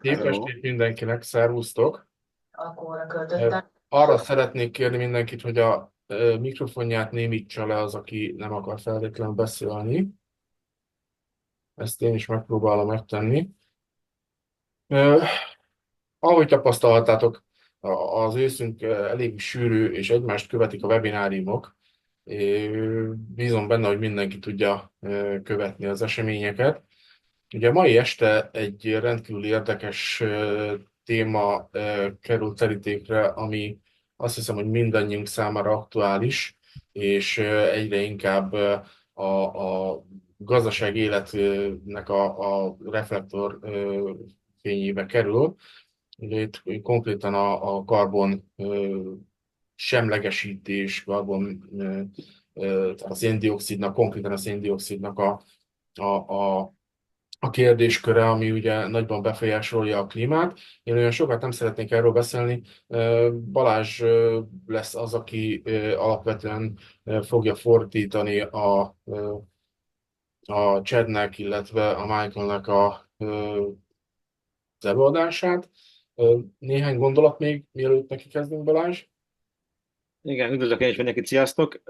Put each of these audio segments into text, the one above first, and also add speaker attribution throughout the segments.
Speaker 1: Szép
Speaker 2: Hello.
Speaker 1: estét mindenkinek, szervusztok!
Speaker 2: Akkor költöttem.
Speaker 1: Arra szeretnék kérni mindenkit, hogy a mikrofonját némítsa le az, aki nem akar feltétlenül beszélni. Ezt én is megpróbálom megtenni. Ö, Ahogy tapasztalhattátok, az őszünk elég sűrű, és egymást követik a webináriumok. Bízom benne, hogy mindenki tudja követni az eseményeket. Ugye mai este egy rendkívül érdekes téma került terítékre, ami azt hiszem, hogy mindannyiunk számára aktuális, és egyre inkább a gazdaság életnek a reflektor fényébe kerül. Ugye itt konkrétan a karbon semlegesítés, tehát a széndioxidnak, konkrétan a széndioxidnak a, a a kérdésköre, ami ugye nagyban befolyásolja a klímát. Én olyan sokat nem szeretnék erről beszélni. Balázs lesz az, aki alapvetően fogja fordítani a Chadnek, illetve a Michaelnek az előadását. Néhány gondolat még, mielőtt neki kezdünk, Balázs?
Speaker 2: Igen, üdvözlök én is mindenkit, sziasztok!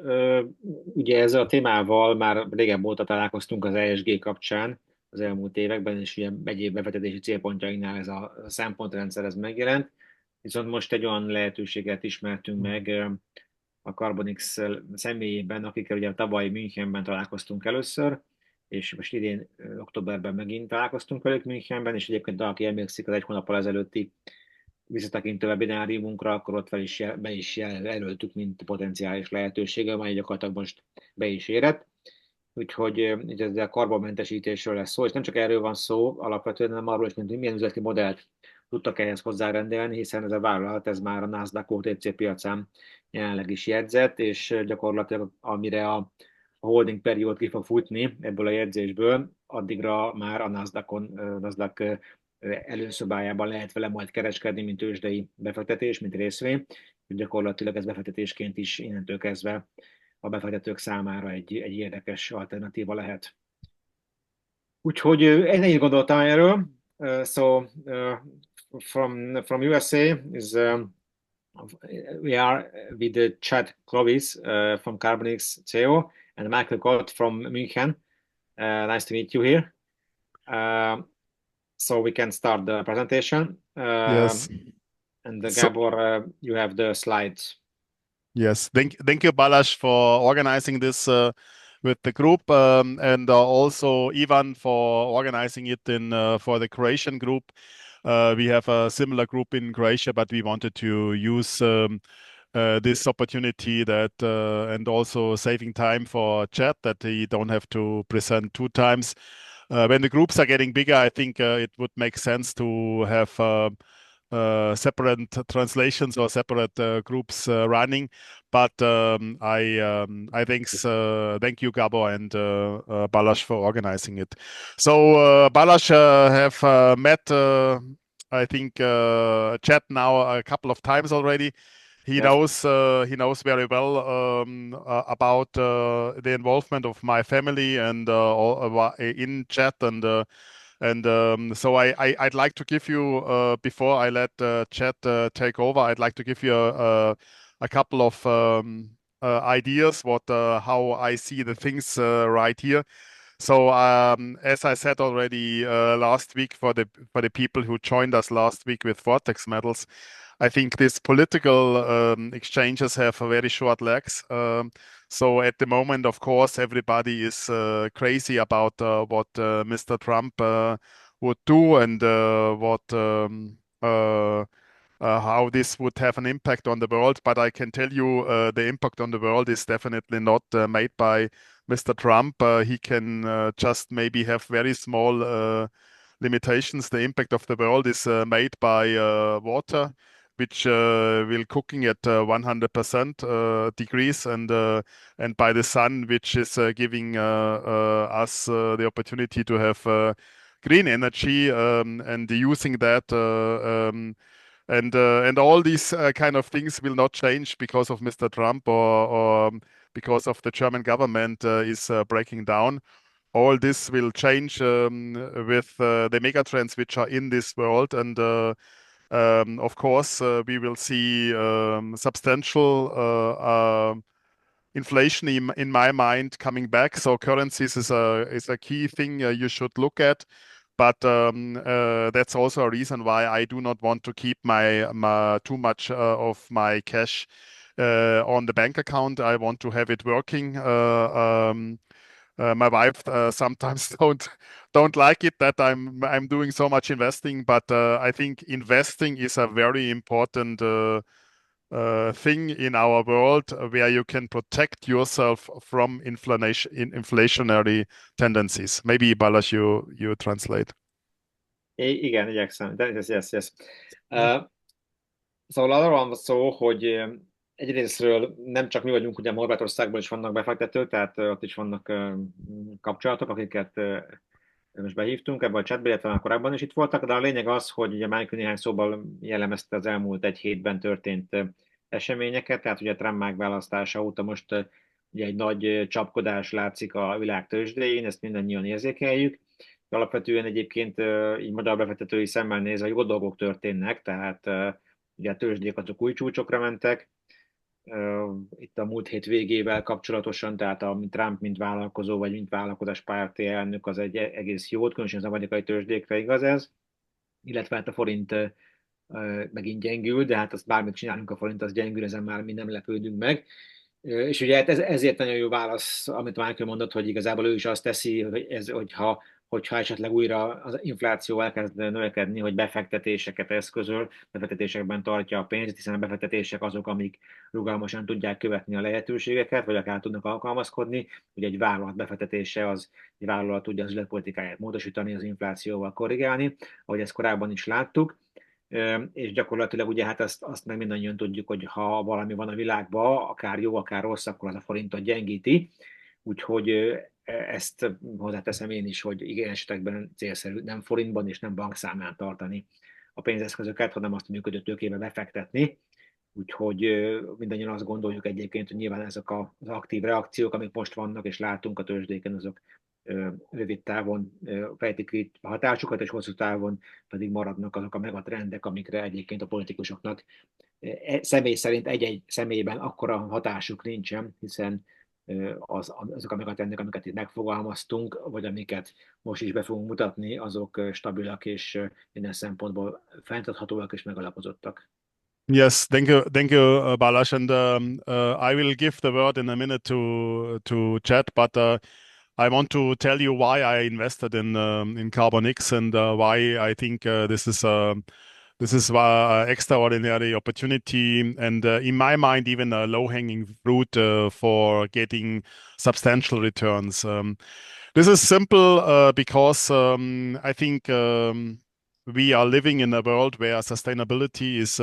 Speaker 2: Ugye ezzel a témával már régen óta találkoztunk az ESG kapcsán az elmúlt években, és ugye egyéb befektetési célpontjainknál ez a szempontrendszer ez megjelent. Viszont most egy olyan lehetőséget ismertünk meg a Karbon-X személyében, akikkel ugye tavaly Münchenben találkoztunk először, és most idén októberben megint találkoztunk velük Münchenben, és egyébként aki emlékszik az egy hónappal ezelőtti visszatekintő webináriumunkra, akkor ott be is jelöltük, mint potenciális lehetősége, amely gyakorlatilag most be is érett. Úgyhogy itt ez a karbonmentesítésről lesz szó, és nem csak erről van szó alapvetően, hanem arról is, mint hogy milyen üzleti modellt tudtak ehhez hozzárendelni, hiszen ez a vállalat, ez már a Nasdaq OTC piacán jelenleg is jegyzett, és gyakorlatilag amire a holding periód ki fog futni ebből a jegyzésből, addigra már a Nasdaq előszobájában lehet vele majd kereskedni, mint tőzsdei befektetés, mint részvény. Gyakorlatilag ez befektetésként is innentől kezdve a befektetők számára egy érdekes alternatíva lehet. Úgyhogy ennyit gondoltam erről. From USA is we are with Chad Clovis from Carbon-X CEO and Michael Gott from München. Nice to meet you here. So we can start the presentation.
Speaker 3: Yes.
Speaker 2: And
Speaker 3: So,
Speaker 2: Gabor, you have the slides.
Speaker 3: yes. Thank you, Balázs, for organizing this with the group, and also Ivan for organizing it in for the Croatian group. We have a similar group in Croatia, but we wanted to use this opportunity that and also saving time for chat that he don't have to present two times. When the groups are getting bigger, I think it would make sense to have separate translations or separate groups running. But I thank you, Gabo and Balázs, for organizing it. So Balázs have met, I think, chat now a couple of times already. He
Speaker 2: Yes.
Speaker 3: knows very well about the involvement of my family and in chat and so I'd like to give you before I let chat take over. I'd like to give you a couple of ideas what how I see the things right here. So as I said already last week for the people who joined us last week with Vortex medals, I think these political exchanges have a very short legs. So at the moment, of course, everybody is crazy about what Mr. Trump would do and how this would have an impact on the world. But I can tell you the impact on the world is definitely not made by Mr. Trump. He can just maybe have very small limitations. The impact of the world is made by water, which will cooking at 100% degrees, and by the sun, which is giving us the opportunity to have green energy and using that. And all these kind of things will not change because of Mr. Trump or because of the German government is breaking down. all this will change with the megatrends which are in this world. And of course, we will see substantial inflation in my mind coming back. So currencies is a key thing you should look at. But that's also a reason why I do not want to keep my too much of my cash on the bank account. I want to have it working. My wife sometimes don't like it that I'm doing so much investing, but I think investing is a very important thing in our world where you can protect yourself from inflationary tendencies. Maybe Balázs, you translate.
Speaker 2: Igen, igyekszem. Yes. Szóval arról van szó, hogy egyrésztről nem csak mi vagyunk, ugye Horvátországban is vannak befektetők, tehát ott is vannak kapcsolatok, akiket most behívtunk ebbe a chatbe, illetve már korábban is itt voltak, de a lényeg az, hogy ugye Michael néhány szóval jellemezte az elmúlt egy hétben történt eseményeket, tehát ugye Trump megválasztása óta most ugye egy nagy csapkodás látszik a világ tőzsdéjén, ezt mindannyian érzékeljük. Alapvetően egyébként így magyar befektetői szemmel nézve jó dolgok történnek, tehát ugye a tőzsdék azok új csúcsokra mentek, itt a múlt hét végével kapcsolatosan, tehát a Trump, mint vállalkozó, vagy mint vállalkozás párti elnök, az egy egész jót, különösen az amerikai tőzsdékre igaz ez, illetve hát a forint megint gyengül, de hát azt bármit csinálunk, a forint az gyengül, ezen már mi nem lepődünk meg. És ugye hát ezért nagyon jó válasz, amit Michael mondott, hogy igazából ő is azt teszi, hogy hogyha esetleg újra az infláció elkezd növekedni, hogy befektetéseket eszközöl, befektetésekben tartja a pénzt, hiszen a befektetések azok, amik rugalmasan tudják követni a lehetőségeket, vagy akár tudnak alkalmazkodni. Ugye egy vállalat befektetése, az egy vállalat tudja az üzletpolitikáját módosítani, az inflációval korrigálni, ahogy ezt korábban is láttuk. És gyakorlatilag ugye hát azt meg mindannyian tudjuk, hogy ha valami van a világban, akár jó, akár rossz, akkor az a forintot gyengíti. Úgyhogy ezt hozzáteszem én is, hogy igen esetekben célszerű nem forintban és nem bankszámlán tartani a pénzeszközöket, hanem azt a működő tőkébe befektetni. Úgyhogy mindannyian azt gondoljuk egyébként, hogy nyilván ezek az aktív reakciók, amik most vannak és látunk a tőzsdéken, azok rövid távon fejtik itt a hatásukat, és hosszú távon pedig maradnak azok a megatrendek, amikre egyébként a politikusoknak személy szerint egy-egy személyben akkora hatásuk nincsen, hiszen azok a megatrendek, amiket itt megfogalmaztunk, vagy amiket most is be fogunk mutatni, azok stabilak és minden szempontból fenntarthatóak és megalapozottak.
Speaker 3: Yes, thank you, Balázs, and I will give the word in a minute to Chad, but I want to tell you why I invested in Karbon-X and why I think this is extraordinary opportunity, and in my mind, even a low-hanging fruit for getting substantial returns. This is simple because I think we are living in a world where sustainability is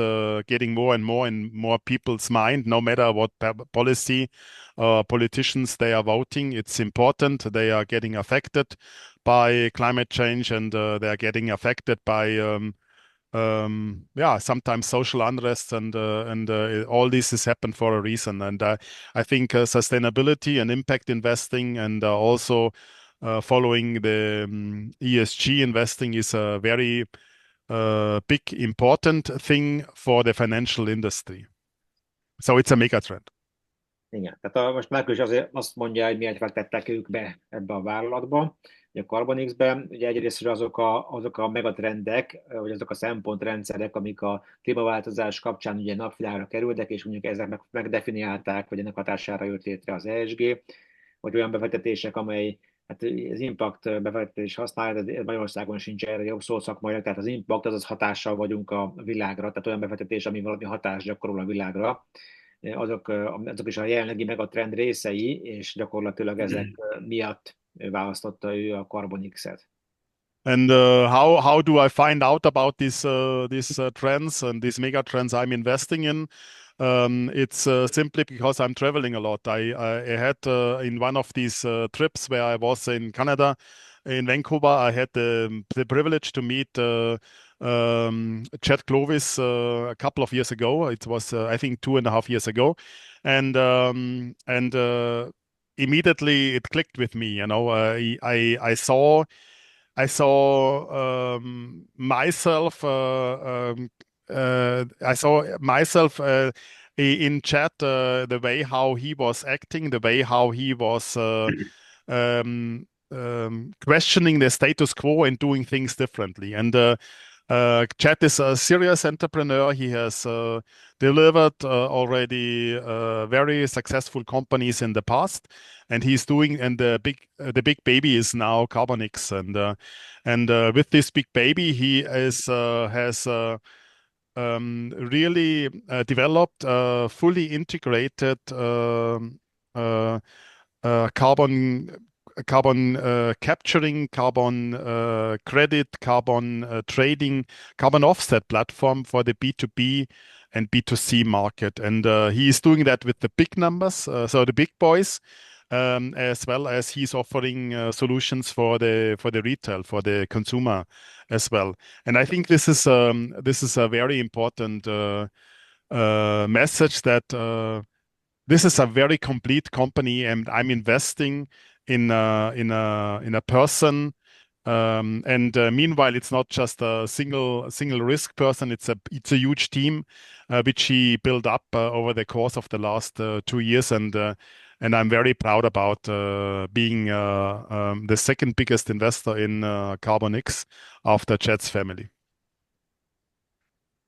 Speaker 3: getting more and more in more people's mind, no matter what policy politicians they are voting. It's important. They are getting affected by climate change, and they are getting affected by sometimes social unrest, and all this has happened for a reason. And I think sustainability and impact investing, and also following the ESG investing is a very big, important thing for the financial industry. So it's a mega trend.
Speaker 2: Igen, tehát most Michael is azért azt mondja, hogy miért fektettek ők be ebbe a vállalatba, a Karbon-X-ben. Ugye egyrészt azok a megatrendek, vagy azok a szempontrendszerek, amik a klímaváltozás kapcsán ugye napvilágra kerültek, és mondjuk ezek megdefiniálták, vagy ennek hatására jött létre az ESG, vagy olyan befektetések, amely hát az impact befektetés használ, de Magyarországon sincs erre jobb szó szakmailag, tehát az impact, azaz hatással vagyunk a világra, tehát olyan befektetés, ami valami hatást gyakorol a világra. Azok is a jelenlegi megatrend részei, és gyakorlatilag ezek miatt választotta ő a Karbon-X-et.
Speaker 3: And how do I find out about these trends and these mega trends I'm investing in? It's simply because I'm traveling a lot. I had in one of these trips where I was in Canada, in Vancouver, I had the privilege to meet Chad Clovis a couple of years ago. It was, I think, 2.5 years ago. And immediately it clicked with me. Myself. I saw myself in chat, the way how he was acting, the way how he was questioning the status quo and doing things differently. And Chad is a serious entrepreneur. He has delivered already very successful companies in the past, and he's doing. And the big baby is now Karbon-X, and with this big baby, he has really developed a fully integrated uh, carbon capturing, carbon credit, carbon trading, carbon offset platform for the B2B and B2C market. And he is doing that with the big numbers, so the big boys, as well as he's offering solutions for the retail, for the consumer as well. And I think this is a very important message that this is a very complete company, and I'm investing in a person. And meanwhile, it's not just a single risk person. It's a huge team which he built up over the course of the last 2 years, and I'm very proud about being the second biggest investor in Karbon-X after Chad's family.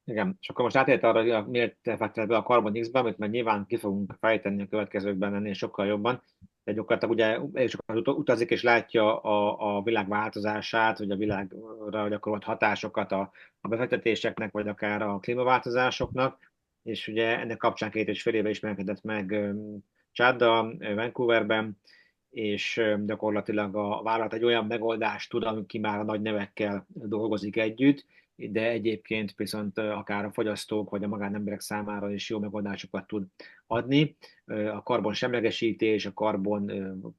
Speaker 2: Igen, és akkor most átért arra, hogy miért fektetett be a Karbon-X-be, amit már nyilván ki fogunk fejteni a következőkben ennél sokkal jobban. De gyakorlatilag ugye elég sokat utazik és látja a világ változását, vagy a világra gyakorolt hatásokat a befektetéseknek, vagy akár a klímaváltozásoknak. És ugye ennek kapcsán 2,5 éve ismerkedett meg Chaddal Vancouverben, és gyakorlatilag a vállalat egy olyan megoldást tud, ami már a nagy nevekkel dolgozik együtt, de egyébként viszont akár a fogyasztók vagy a magánemberek számára is jó megoldásokat tud adni. A karbon semlegesítés, a karbon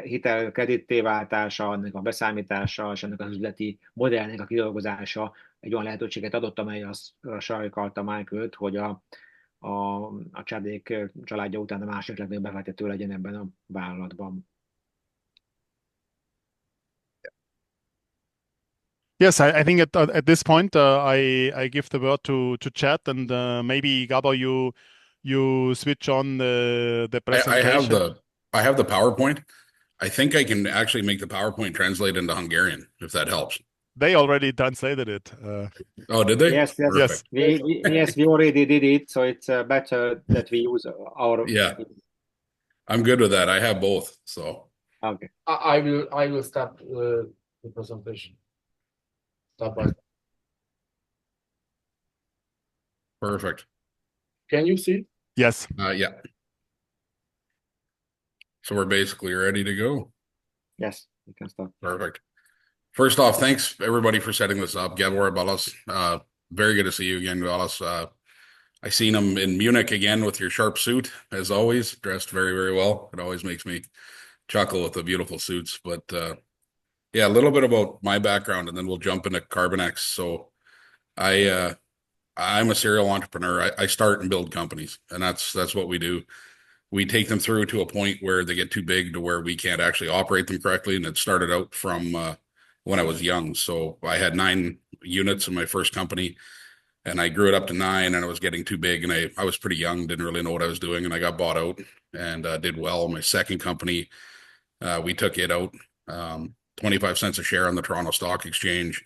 Speaker 2: hitel kreditté váltása, ennek a beszámítása és ennek az üzleti modellnek a kidolgozása egy olyan lehetőséget adott, amely azt sarkalta Michael-t, hogy a Chadék családja után a második legnagyobb befektető legyen ebben a vállalatban.
Speaker 3: Yes, I think at this point I give the word to Chad, and maybe Gabo, you switch on the presentation.
Speaker 4: I have the PowerPoint. I think I can actually make the PowerPoint translate into Hungarian, if that helps.
Speaker 3: They already translated it.
Speaker 4: Oh, did they?
Speaker 2: Yes, yes.
Speaker 3: Yes.
Speaker 2: We already did it, so it's better that we use our.
Speaker 4: Yeah, I'm good with that. I have both, so.
Speaker 2: Okay.
Speaker 1: I will start the presentation. Step by step.
Speaker 4: Perfect.
Speaker 1: Can you see?
Speaker 3: Yes.
Speaker 4: Yeah. So we're basically ready to go.
Speaker 2: Yes, you can start.
Speaker 4: Perfect. First off, thanks everybody for setting this up. Gabor Ballas, very good to see you again, Ballas. I seen him in Munich again with your sharp suit, as always, dressed very, very well. It always makes me chuckle with the beautiful suits. But yeah, a little bit about my background, and then we'll jump into Karbon-X. So I'm a serial entrepreneur. I start and build companies, and that's what we do. We take them through to a point where they get too big to where we can't actually operate them correctly. And it started out from when I was young. So I had 9 units in my first company, and I grew it up to 9, and it was getting too big. And I was pretty young, didn't really know what I was doing. And I got bought out and did well. My second company, we took it out, 25 cents a share on the Toronto Stock Exchange,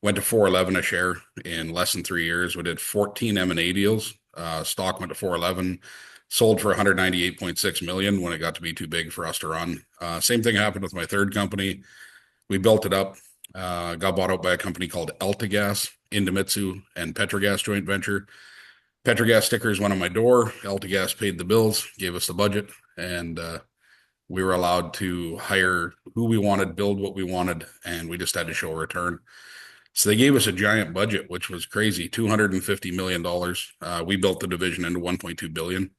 Speaker 4: went to $4.11 a share in less than 3 years. We did 14 M&A deals. Stock went to $4.11. Sold for $198.6 million when it got to be too big for us to run. Same thing happened with my third company. We built it up, got bought out by a company called AltaGas, Indomitsu and Petrogas joint venture. Petrogas stickers went on my door. AltaGas paid the bills, gave us the budget, and we were allowed to hire who we wanted, build what we wanted, and we just had to show a return. So they gave us a giant budget, which was crazy, $250 million. We built the division into $1.2 billion.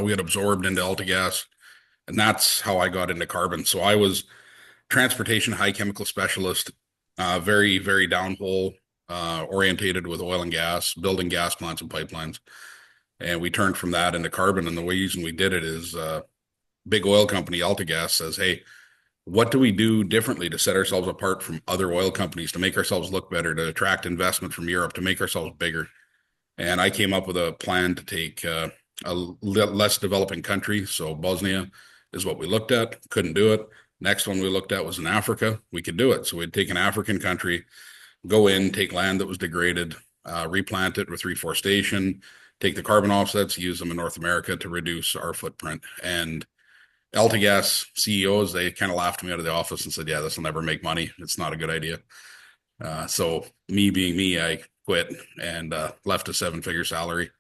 Speaker 4: We had absorbed into AltaGas, and that's how I got into carbon. So I was transportation high chemical specialist, very, very downhole orientated with oil and gas, building gas plants and pipelines. And we turned from that into carbon. And the reason we did it is big oil company, AltaGas, says, hey, what do we do differently to set ourselves apart from other oil companies, to make ourselves look better, to attract investment from Europe, to make ourselves bigger? And I came up with a plan to take a less developing country. So Bosnia is what we looked at. Couldn't do it. Next one we looked at was in Africa. We could do it. So we'd take an African country, go in, take land that was degraded, replant it with reforestation, take the carbon offsets, use them in North America to reduce our footprint. And AltaGas CEOs, they kind of laughed me out of the office and said, yeah, this will never make money. It's not a good idea. So me being me, I quit and left a 7-figure salary,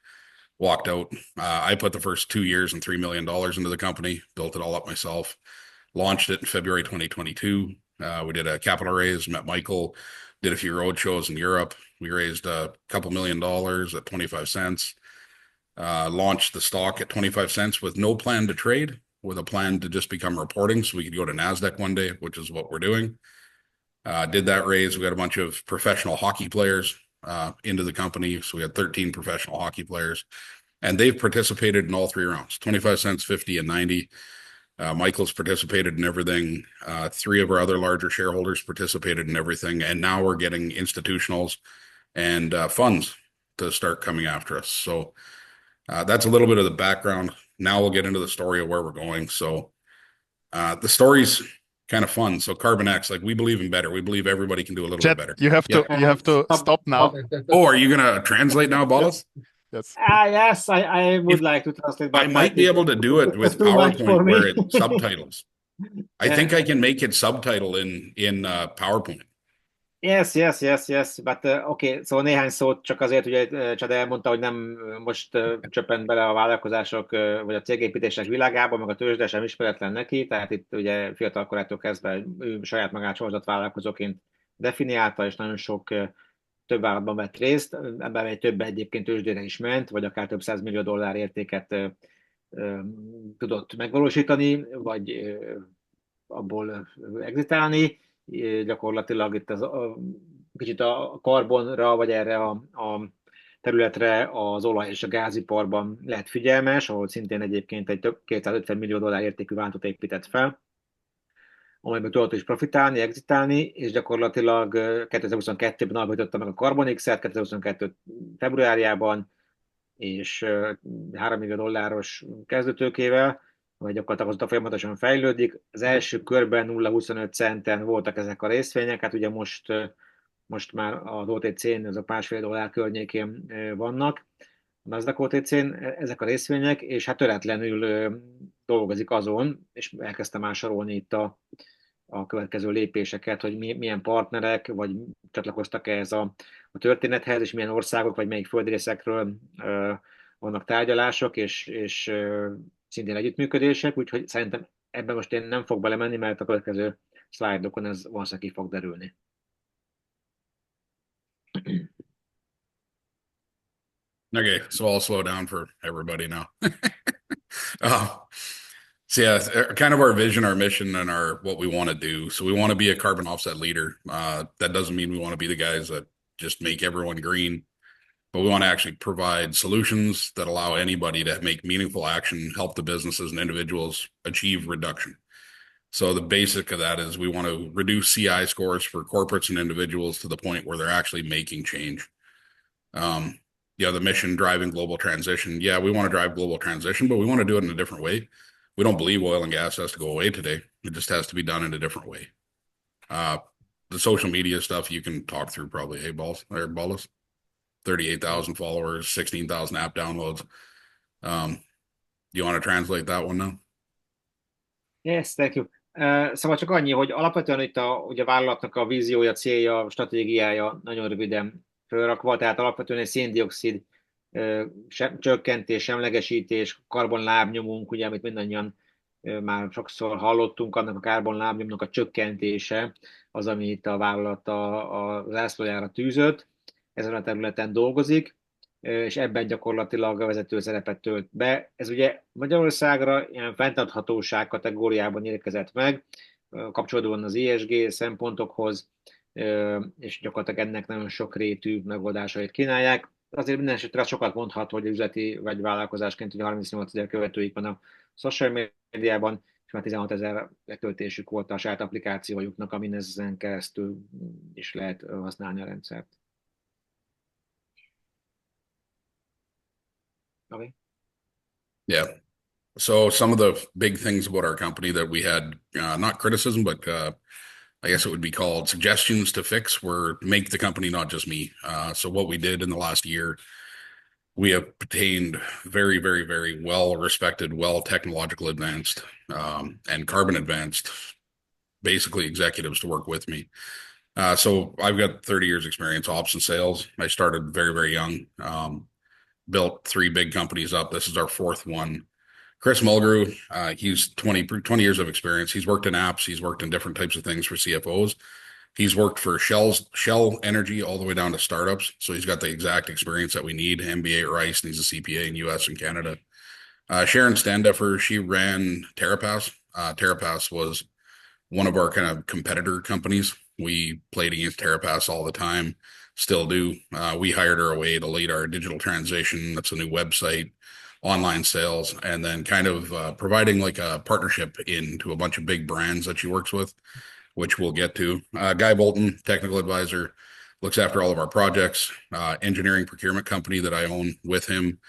Speaker 4: walked out. I put the first 2 years and $3 million into the company, built it all up myself, launched it in February 2022. We did a capital raise, met Michael, did a few road shows in Europe. We raised a couple $1 million at 25 cents, launched the stock at 25 cents with no plan to trade, with a plan to just become reporting so we could go to NASDAQ one day, which is what we're doing. Did that raise. We got a bunch of professional hockey players into the company. So we had 13 professional hockey players, and they've participated in all 3 rounds, 25 cents, 50, and 90. Michael's participated in everything. 3 of our other larger shareholders participated in everything. And now we're getting institutionals and funds to start coming after us. So that's a little bit of the background. Now we'll get into the story of where we're going. So the story's kind of fun. So Karbon-X, like, we believe in better. We believe everybody can do a little bit better.
Speaker 3: You have to stop now.
Speaker 4: Oh, are you gonna translate now, Ballas?
Speaker 3: Yes.
Speaker 2: Yes, I would like to translate. But
Speaker 4: I might be able to do it with
Speaker 2: too much for
Speaker 4: PowerPoint
Speaker 2: me.
Speaker 4: where it's subtitles. I think I can make it subtitle in PowerPoint.
Speaker 2: Yes. But okay, szóval néhány szót csak azért, ugye Csad elmondta, hogy nem most csöppent bele a vállalkozások vagy a cégépítések világába, meg a tőzsde sem ismeretlen neki, tehát itt ugye fiatal korától kezdve ő saját magát sorozatvállalkozóként definiálta, és nagyon sok több vállalatban vett részt, ebben egy több egyébként tőzsdére is ment, vagy akár több $100 millió értéket tudott megvalósítani, vagy abból exitálni. Gyakorlatilag itt kicsit a karbonra, vagy erre a területre az olaj és a gáziparban lehet figyelmes, ahol szintén egyébként egy több $250 millió értékű vállalatot épített fel, amelyben tudott is profitálni, exitálni, és gyakorlatilag 2022-ben alapította meg a Karbon-X-et, 2022 februárjában, és $3 millió kezdőtőkével, vagy gyakorlatilag azóta folyamatosan fejlődik. Az első körben 0,25 centen voltak ezek a részvények, hát ugye most már az OTC-n ezek $1,5 környékén vannak, a Nasdaq OTC-n ezek a részvények, és hát töretlenül dolgozik azon, és elkezdtem már sorolni itt a következő lépéseket, hogy milyen partnerek, vagy csatlakoztak ehhez a történethez, és milyen országok, vagy melyik földrészekről vannak tárgyalások, és szintén együttműködések, úgyhogy szerintem ebben most én nem fog belemenni, mert a következő szlájdokon ez valószínűleg ki fog derülni.
Speaker 4: Okay, so I'll slow down for everybody now. So yeah, kind of our vision, our mission, and what we want to do. So we want to be a carbon offset leader. That doesn't mean we want to be the guys that just make everyone green, but we want to actually provide solutions that allow anybody to make meaningful action, help the businesses and individuals achieve reduction. So the basic of that is we want to reduce CI scores for corporates and individuals to the point where they're actually making change. The mission, driving global transition. Yeah, we want to drive global transition, but we want to do it in a different way. We don't believe oil and gas has to go away today. It just has to be done in a different way. The social media stuff you can talk through probably. Hey, Ballas? 38,000 followers, 16,000 app downloads. You want to translate that one now?
Speaker 2: Yes, thank you. Szóval csak annyi, hogy alapvetően itt ugye a vállalatnak a víziója, célja, stratégiája nagyon röviden felrakva, tehát alapvetően egy szén-dioxid csökkentés, semlegesítés, karbonlábnyomunk, ugye, amit mindannyian már sokszor hallottunk, annak a karbonlábnyomnak a csökkentése az, ami itt a vállalat a zászlójára tűzött, ezen a területen dolgozik, és ebben gyakorlatilag a vezető szerepet tölt be. Ez ugye Magyarországra ilyen fenntarthatóság kategóriában érkezett meg, kapcsolódóan az ESG szempontokhoz, és gyakorlatilag ennek nagyon sok rétű megoldásait kínálják. azért minden esetre sokat mondhat, hogy üzleti vagy vállalkozásként ugye 38 000 követőik van a social médiában, és már 16 000 letöltésük volt a saját applikációjuknak, amin ezen keresztül is lehet használni a rendszert. Okay.
Speaker 4: Yeah. So some of the big things about our company that we had, not criticism, but I guess it would be called suggestions to fix, were make the company not just me. So what we did in the last year, we have obtained very, very, very well respected, well technological advanced, and carbon advanced, basically executives to work with me. So I've got 30 years experience, ops and sales. I started very, very young, built 3 big companies up. This is our 4th one. Chris Mulgrew, he's 20 years of experience. He's worked in apps. He's worked in different types of things for CFOs. He's worked for Shell Energy all the way down to startups. So he's got the exact experience that we need, MBA at Rice, and he's a CPA in US and Canada. Sharon Standeffer, she ran TerraPass. TerraPass was one of our kind of competitor companies. We played against TerraPass all the time, still do. We hired her away to lead our digital transition. That's a new website, online sales, and then kind of providing like a partnership into a bunch of big brands that she works with, which we'll get to. Guy Bolton, technical advisor, looks after all of our projects, engineering procurement company that I own with him.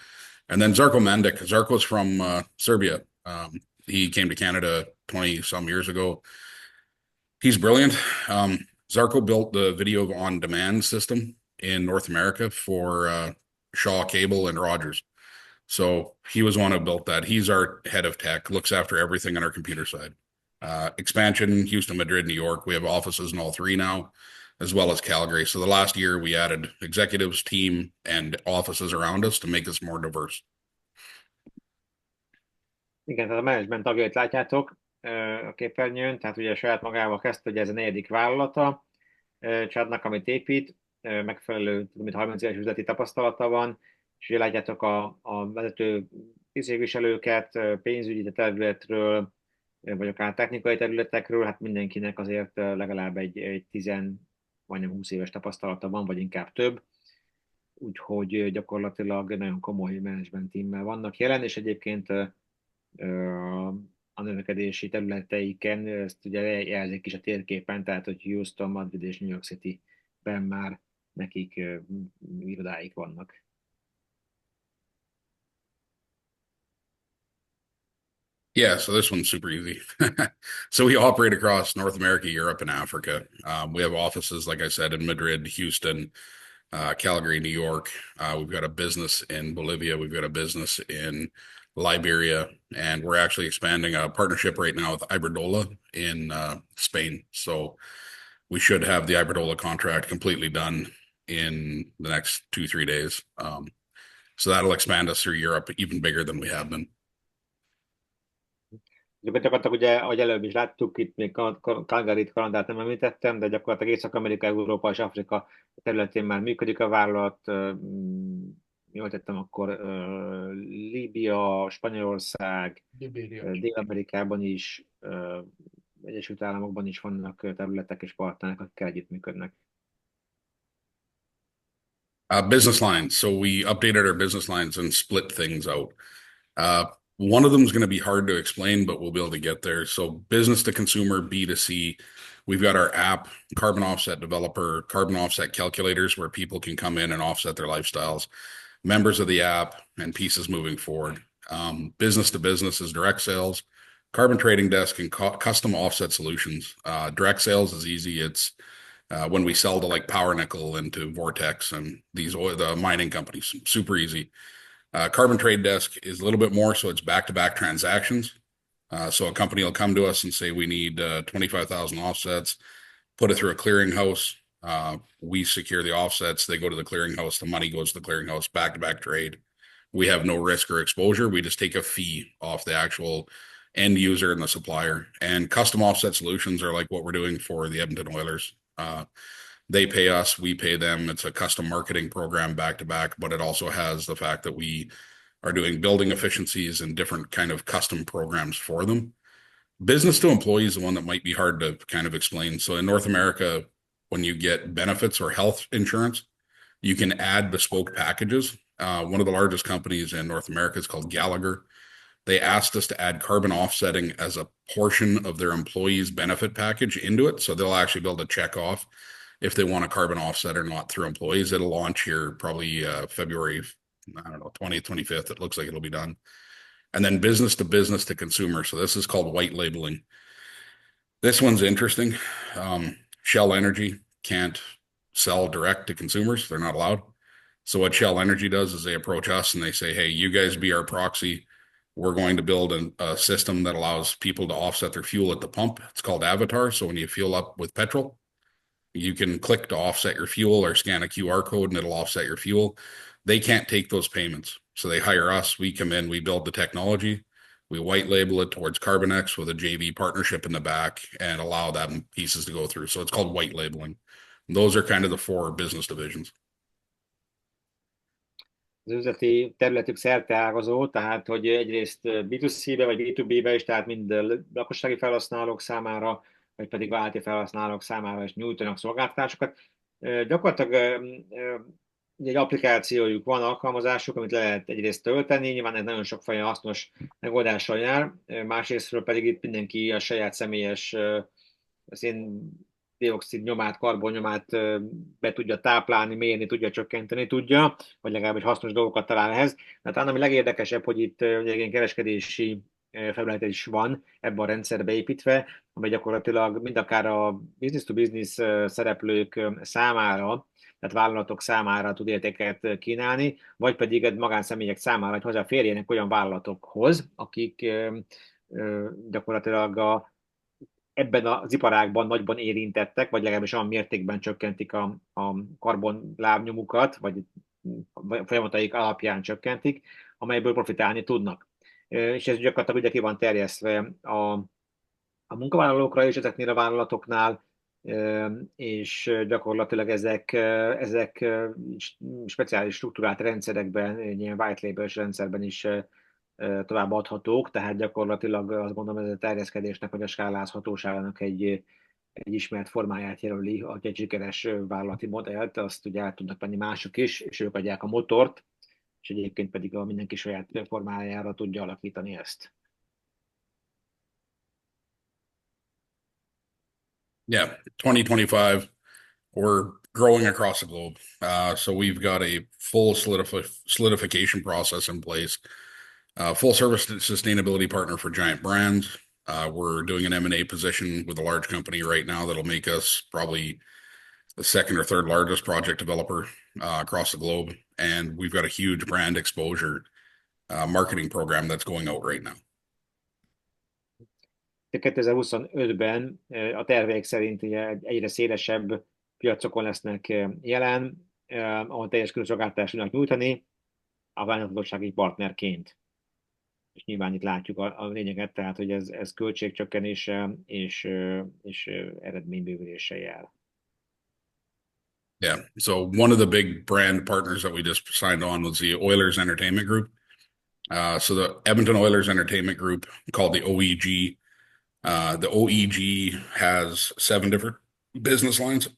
Speaker 4: And then Zarko Mandik. Zarko's from Serbia. He came to Canada 20 some years ago. He's brilliant. Zarko built the video on demand system in North America for Shaw Cable and Rogers. So he was one who built that. He's our head of tech, looks after everything on our computer side. Expansion, Houston, Madrid, New York. We have offices in all 3 now, as well as Calgary. So the last year we added executives, team, and offices around us to make us more diverse.
Speaker 2: Igen, tehát a management tagjait látjátok a képernyőn, tehát ugye saját magával kezdte, hogy ez a 4. vállalata családnak, amit épít, megfelelő, mint 30 éves üzleti tapasztalata van, és ugye látjátok a vezető tisztségviselőket pénzügyi területről, vagy akár technikai területekről, hát mindenkinek azért legalább egy 10, majdnem 20 éves tapasztalata van, vagy inkább több. Úgyhogy gyakorlatilag nagyon komoly management teammel vannak jelen, és egyébként a növekedési területeiken, ezt ugye jelzik is a térképen, tehát hogy Houston, Madrid és New York City-ben már nekik irodáik vannak.
Speaker 4: Yeah, so this one's super easy. So we operate across North America, Europe, and Africa. We have offices, like I said, in Madrid, Houston, Calgary, New York. We've got a business in Bolivia. We've got a business in Liberia, and we're actually expanding a partnership right now with Iberdrola in Spain. So we should have the Iberdrola contract completely done in the next 2-3 days. So that'll expand us through Europe even bigger than we have been.
Speaker 2: Gyakorlatilag ugye, ahogy előbb is láttuk, itt még Calgaryt, Kanadát nem említettem, de gyakorlatilag Észak-Amerika, Európa és Afrika területén már működik a vállalat. Jól tettem, akkor Líbia, Spanyolország, Dél-Amerikában is, Egyesült Államokban is vannak területek és partnerek, akikkel együttműködnek.
Speaker 4: Business lines. So we updated our business lines and split things out. One of them is going to be hard to explain, but we'll be able to get there. So business to consumer, B2C, we've got our app, carbon offset developer, carbon offset calculators, where people can come in and offset their lifestyles, members of the app, and pieces moving forward. Business to business is direct sales, carbon trading desk, and custom offset solutions. Direct sales is easy. It's when we sell to like Power Nickel and to Vortex and the mining companies, super easy. Carbon trade desk is a little bit more, so it's back-to-back transactions. So a company will come to us and say, we need 25,000 offsets, put it through a clearinghouse. We secure the offsets. They go to the clearinghouse. The money goes to the clearinghouse, back-to-back trade. We have no risk or exposure. We just take a fee off the actual end user and the supplier. And custom offset solutions are like what we're doing for the Edmonton Oilers. They pay us, we pay them. It's a custom marketing program back to back, but it also has the fact that we are doing building efficiencies and different kind of custom programs for them. Business to employee is the one that might be hard to kind of explain. So in North America, when you get benefits or health insurance, You can add bespoke packages. One of the largest companies in North America is called Gallagher. They asked us to add carbon offsetting as a portion of their employees' benefit package into it. So they'll actually be able to check off if they want a carbon offset or not through employees. It'll launch here probably February, I don't know, 20th, 25th. It looks like it'll be done. And then business to consumer. So this is called white labeling. This one's interesting. Shell Energy can't sell direct to consumers. They're not allowed. So what Shell Energy does is they approach us and they say, hey, you guys be our proxy. We're going to build a system that allows people to offset their fuel at the pump. It's called Avatar. So when you fuel up with petrol, you can click to offset your fuel or scan a QR code and it'll offset your fuel. They can't take those payments. So they hire us. We come in, we build the technology. We white label it towards Karbon-X with a JV partnership in the back and allow them pieces to go through. So it's called white labeling. Those are kind of the 4 business divisions.
Speaker 2: Az üzleti területük szerteágazó, tehát hogy egyrészt B2C-be vagy B2B-be is, tehát mind lakossági felhasználók számára, vagy pedig vállalati felhasználók számára is nyújtanak szolgáltatásokat. Gyakorlatilag egy applikációjuk van, alkalmazásuk, amit le lehet egyrészt tölteni, nyilván ez nagyon sokfajta hasznos megoldással jár, másrésztről pedig itt mindenki a saját személyes szén-dioxid nyomát, karbonnyomát be tudja táplálni, mérni tudja, csökkenteni tudja, vagy legalábbis hasznos dolgokat talál ehhez. Tehát ami legérdekesebb, hogy itt egy kereskedési felület is van ebben a rendszerbe építve, amely gyakorlatilag mindakár a business-to-business szereplők számára, tehát vállalatok számára tud értéket kínálni, vagy pedig egy magánszemélyek számára, hogy hozzáférjenek olyan vállalatokhoz, akik gyakorlatilag ebben az iparágban nagyban érintettek, vagy legalábbis olyan mértékben csökkentik a karbonlábnyomukat, vagy folyamataik alapján csökkentik, amelyből profitálni tudnak. És ez gyakorlatilag ugye ki van terjesztve a munkavállalókra is ezeknél a vállalatoknál, és gyakorlatilag ezek speciális struktúrált rendszerekben, ilyen white label rendszerben is tovább adhatók, tehát gyakorlatilag azt gondolom, ez a terjeszkedésnek vagy a skálázhatóságának egy ismert formáját jelöli, hogy egy sikeres vállalati modellt, azt ugye el tudnak venni mások is, és ők adják a motort, és egyébként pedig a mindenki saját formájára tudja alakítani ezt.
Speaker 4: Yeah, 2025, we're growing across the globe. So we've got a full solidification process in place. Full service sustainability partner for giant brands. We're doing an M&A position with a large company right now that'll make us probably the 2nd or 3rd largest project developer across the globe. And we've got a huge brand exposure marketing program that's going out right now.
Speaker 2: 2025-ben a terveik szerint ugye egyre szélesebb piacokon lesznek jelen, ahol teljes körű szolgáltatást tudnak nyújtani a vállalkozósági partnerként. És nyilván itt látjuk a lényeget, tehát hogy ez költségcsökkenéssel és eredménybővüléssel jár.
Speaker 4: Yeah, so one of the big brand partners that we just signed on was the Oilers Entertainment Group. So the Edmonton Oilers Entertainment Group, called the OEG. The OEG has 7 different business lines.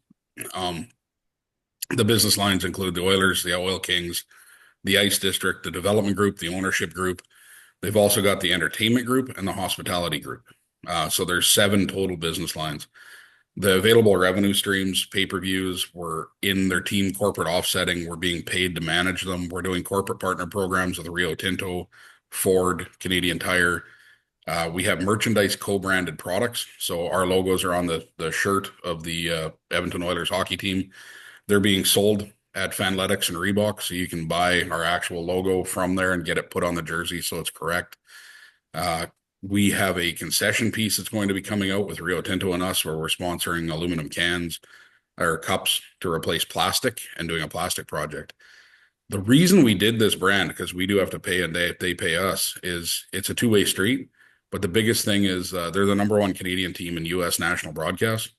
Speaker 4: The business lines include the Oilers, the Oil Kings, the Ice District, the Development Group, the Ownership Group. They've also got the Entertainment Group and the Hospitality Group. So there's 7 total business lines. The available revenue streams, pay-per-views, we're in their team corporate offsetting. We're being paid to manage them. We're doing corporate partner programs with Rio Tinto, Ford, Canadian Tire. We have merchandise co-branded products. So our logos are on the shirt of the Edmonton Oilers hockey team. They're being sold at Fanletics and Reebok. So you can buy our actual logo from there and get it put on the jersey so it's correct. We have a concession piece that's going to be coming out with Rio Tinto and us, where we're sponsoring aluminum cans or cups to replace plastic and doing a plastic project. The reason we did this brand, because we do have to pay and they pay us, is it's a two-way street. But the biggest thing is they're the #1 Canadian team in U.S. national broadcast.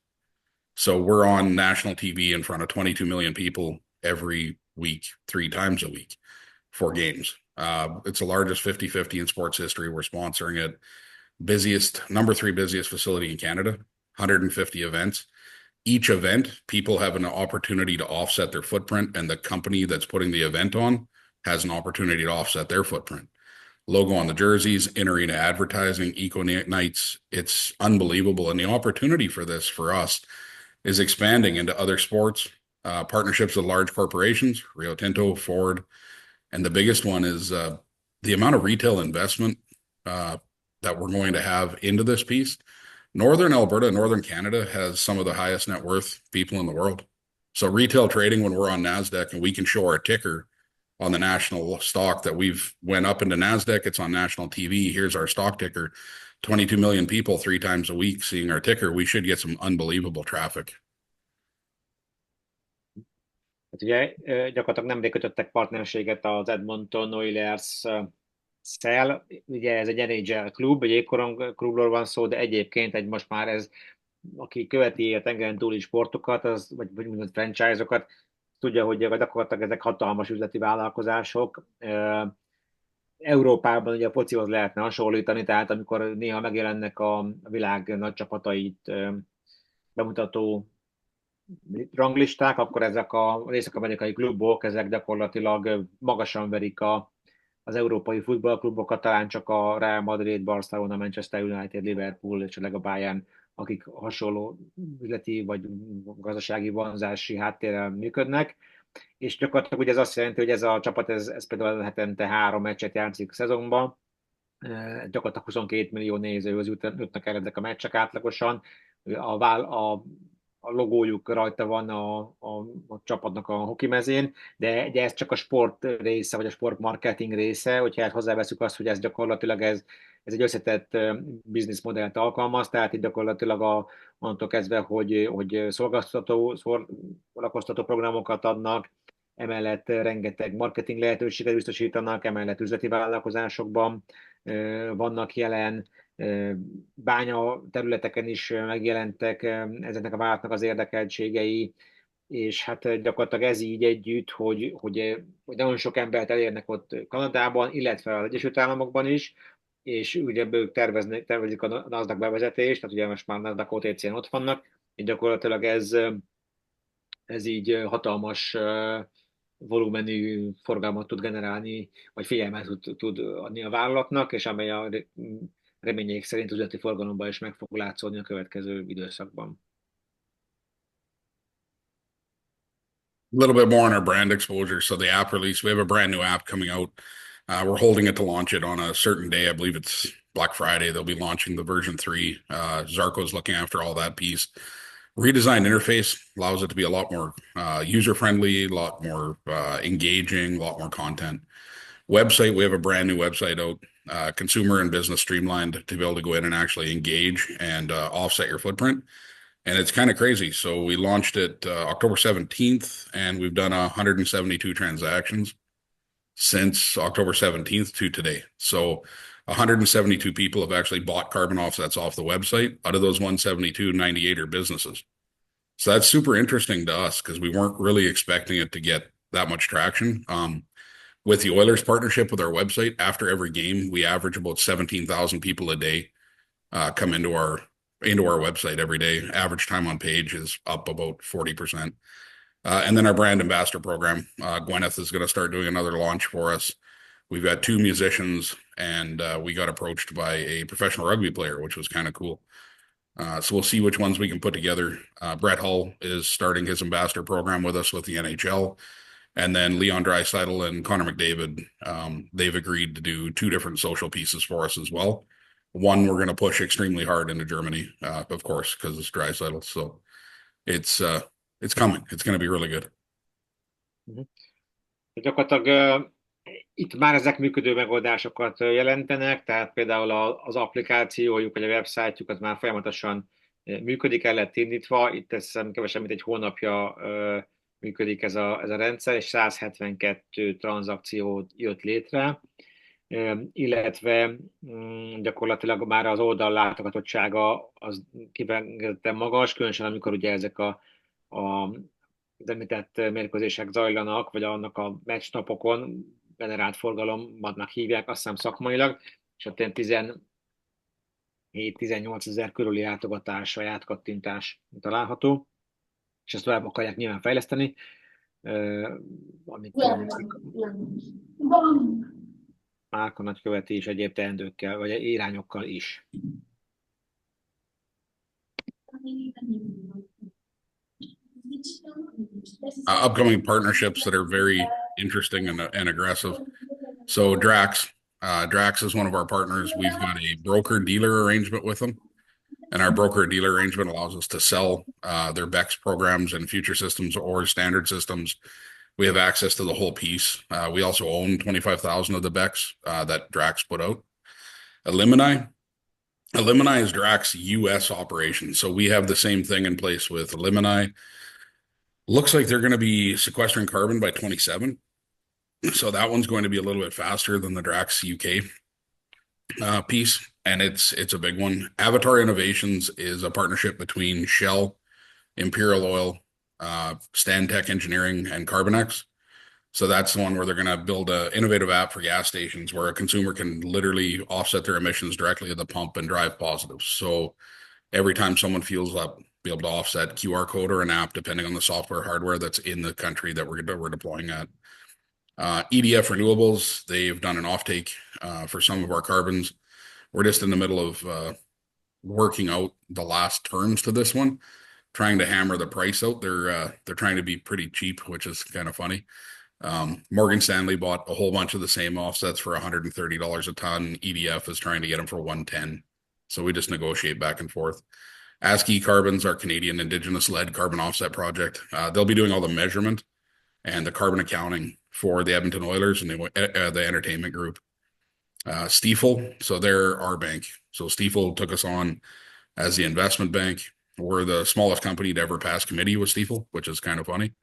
Speaker 4: So we're on national TV in front of 22 million people every week, 3 times a week for games. It's the largest 50-50 in sports history. We're sponsoring it. #3 busiest facility in Canada, 150 events. each event, people have an opportunity to offset their footprint, and the company that's putting the event on has an opportunity to offset their footprint. Logo on the jerseys, in-arena advertising, eco nights. It's unbelievable. And the opportunity for this for us is expanding into other sports, partnerships with large corporations, Rio Tinto, Ford. And the biggest one is the amount of retail investment that we're going to have into this piece. Northern Alberta, Northern Canada has some of the highest net worth people in the world. So retail trading, when we're on NASDAQ and we can show our ticker on the national stock that we've went up into NASDAQ, it's on national TV. Here's our stock ticker. 22 million people 3 times a week seeing our ticker. We should get some unbelievable traffic.
Speaker 2: Hát ugye gyakorlatilag nemrég kötöttek partnerséget az Edmonton Oilers-szel. Ugye ez egy NHL klub, egy jégkorong klubról van szó, de egyébként most már ez, aki követi a tengeren túli sportokat, vagy mondjuk franchise-okat, tudja, hogy gyakorlatilag ezek hatalmas üzleti vállalkozások. Európában ugye a focihoz lehetne hasonlítani, tehát amikor néha megjelennek a világ nagy csapatait bemutató ranglisták, akkor ezek az észak-amerikai klubok, ezek gyakorlatilag magasan verik az európai futballklubokat, talán csak a Real Madrid, Barcelona, Manchester United, Liverpool és a Bayern, akik hasonló üzleti vagy gazdasági vonzási háttérrel működnek. És gyakorlatilag ugye ez azt jelenti, hogy ez a csapat, ez például hetente 3 meccset játszik szezonban, gyakorlatilag 22 millió nézőhöz jutnak el ezek a meccsek átlagosan, a logójuk rajta van a csapatnak a hokimezén, de ugye ez csak a sport része, vagy a sport marketing része, hogyha hozzáveszünk azt, hogy ez gyakorlatilag ez egy összetett bizniszmodellt alkalmaz, tehát itt gyakorlatilag onnantól kezdve, hogy szórakoztató programokat adnak, emellett rengeteg marketing lehetőséget biztosítanak, emellett üzleti vállalkozásokban vannak jelen, bánya területeken is megjelentek ezeknek a vállalatnak az érdekeltségei, és hát gyakorlatilag ez így együtt, hogy nagyon sok embert elérnek ott Kanadában, illetve az Egyesült Államokban is, és ugye ők tervezik a NASDAQ bevezetést, tehát ugye most már NASDAQ OTC-en ott vannak, és gyakorlatilag ez így hatalmas volumenű forgalmat tud generálni, vagy figyelmet tud adni a vállalatnak, és amely a reményeik szerint üzleti forgalomban is meg fog látszódni a következő időszakban.
Speaker 4: A little bit more on our brand exposure. So the app release, we have a brand new app coming out. We're holding it to launch it on a certain day. I believe it's Black Friday. They'll be launching the version 3. Zarko's looking after all that piece. Redesigned interface allows it to be a lot more user-friendly, a lot more engaging, a lot more content. Website, we have a brand new website out, consumer and business streamlined to be able to go in and actually engage and offset your footprint. And it's kind of crazy. So we launched it October 17th, and we've done 172 transactions since October 17th to today. So 172 people have actually bought carbon offsets off the website. Out of those 172, 98 are businesses. So that's super interesting to us because we weren't really expecting it to get that much traction. With the Oilers partnership with our website, after every game, we average about 17,000 people a day come into our website every day. Average time on page is up about 40%. And then our brand ambassador program, Gwyneth is going to start doing another launch for us. We've got 2 musicians, and we got approached by a professional rugby player, which was kind of cool. So we'll see which ones we can put together. Brett Hull is starting his ambassador program with us with the NHL. And then Leon Draisaitl and Connor McDavid, they've agreed to do 2 different social pieces for us as well. One we're going to push extremely hard into Germany, of course, because it's Draisaitl. So it's coming. It's going to be really good.
Speaker 2: Gyakorlatilag itt már ezek működő megoldásokat jelentenek, tehát például az applikációjuk, vagy a websájtjuk az már folyamatosan működik, el lett indítva. Itt ez kevesebb, mint egy hónapja működik ez a rendszer, és 172 tranzakció jött létre, illetve gyakorlatilag már az oldal látogatottsága az kifejezetten magas, különösen amikor ugye ezek az említett mérkőzések zajlanak, vagy annak a meccsnapokon generált forgalomnak hívják, azt hiszem szakmailag, és ott ilyen 17-18 ezer körüli látogatás vagy átkattintás található. és ezt tovább akarják nyilván fejleszteni, amit márka nagyköveti és egyéb teendőkkel, vagy irányokkal is.
Speaker 4: Upcoming partnerships that are very interesting and aggressive. So Drax is one of our partners. We've got a broker-dealer arrangement with them. And our broker-dealer arrangement allows us to sell their BEX programs and future systems or standard systems. We have access to the whole piece. We also own 25,000 of the BEX that Drax put out. Elimini is Drax US operation. So we have the same thing in place with Elimini. Looks like they're going to be sequestering carbon by 27. So that one's going to be a little bit faster than the Drax UK piece, and it's a big one. Avatar Innovations is a partnership between Shell, Imperial Oil, Stantec Engineering, and Karbon-X. So that's the one where they're going to build an innovative app for gas stations where a consumer can literally offset their emissions directly at the pump and drive positive. So every time someone fuels up, be able to offset QR code or an app, depending on the software hardware that's in the country that we're deploying at. EDF Renewables, they've done an offtake for some of our carbons. We're just in the middle of working out the last terms to this one, trying to hammer the price out. They're trying to be pretty cheap, which is kind of funny. Morgan Stanley bought a whole bunch of the same offsets for $130 a ton. EDF is trying to get them for $110. So we just negotiate back and forth. ASCII Carbons, our Canadian Indigenous-led carbon offset project. They'll be doing all the measurement and the carbon accounting for the Edmonton Oilers and the entertainment group. Stifel, so they're our bank. So Stifel took us on as the investment bank. We're the smallest company to ever pass committee with Stifel, which is kind of funny.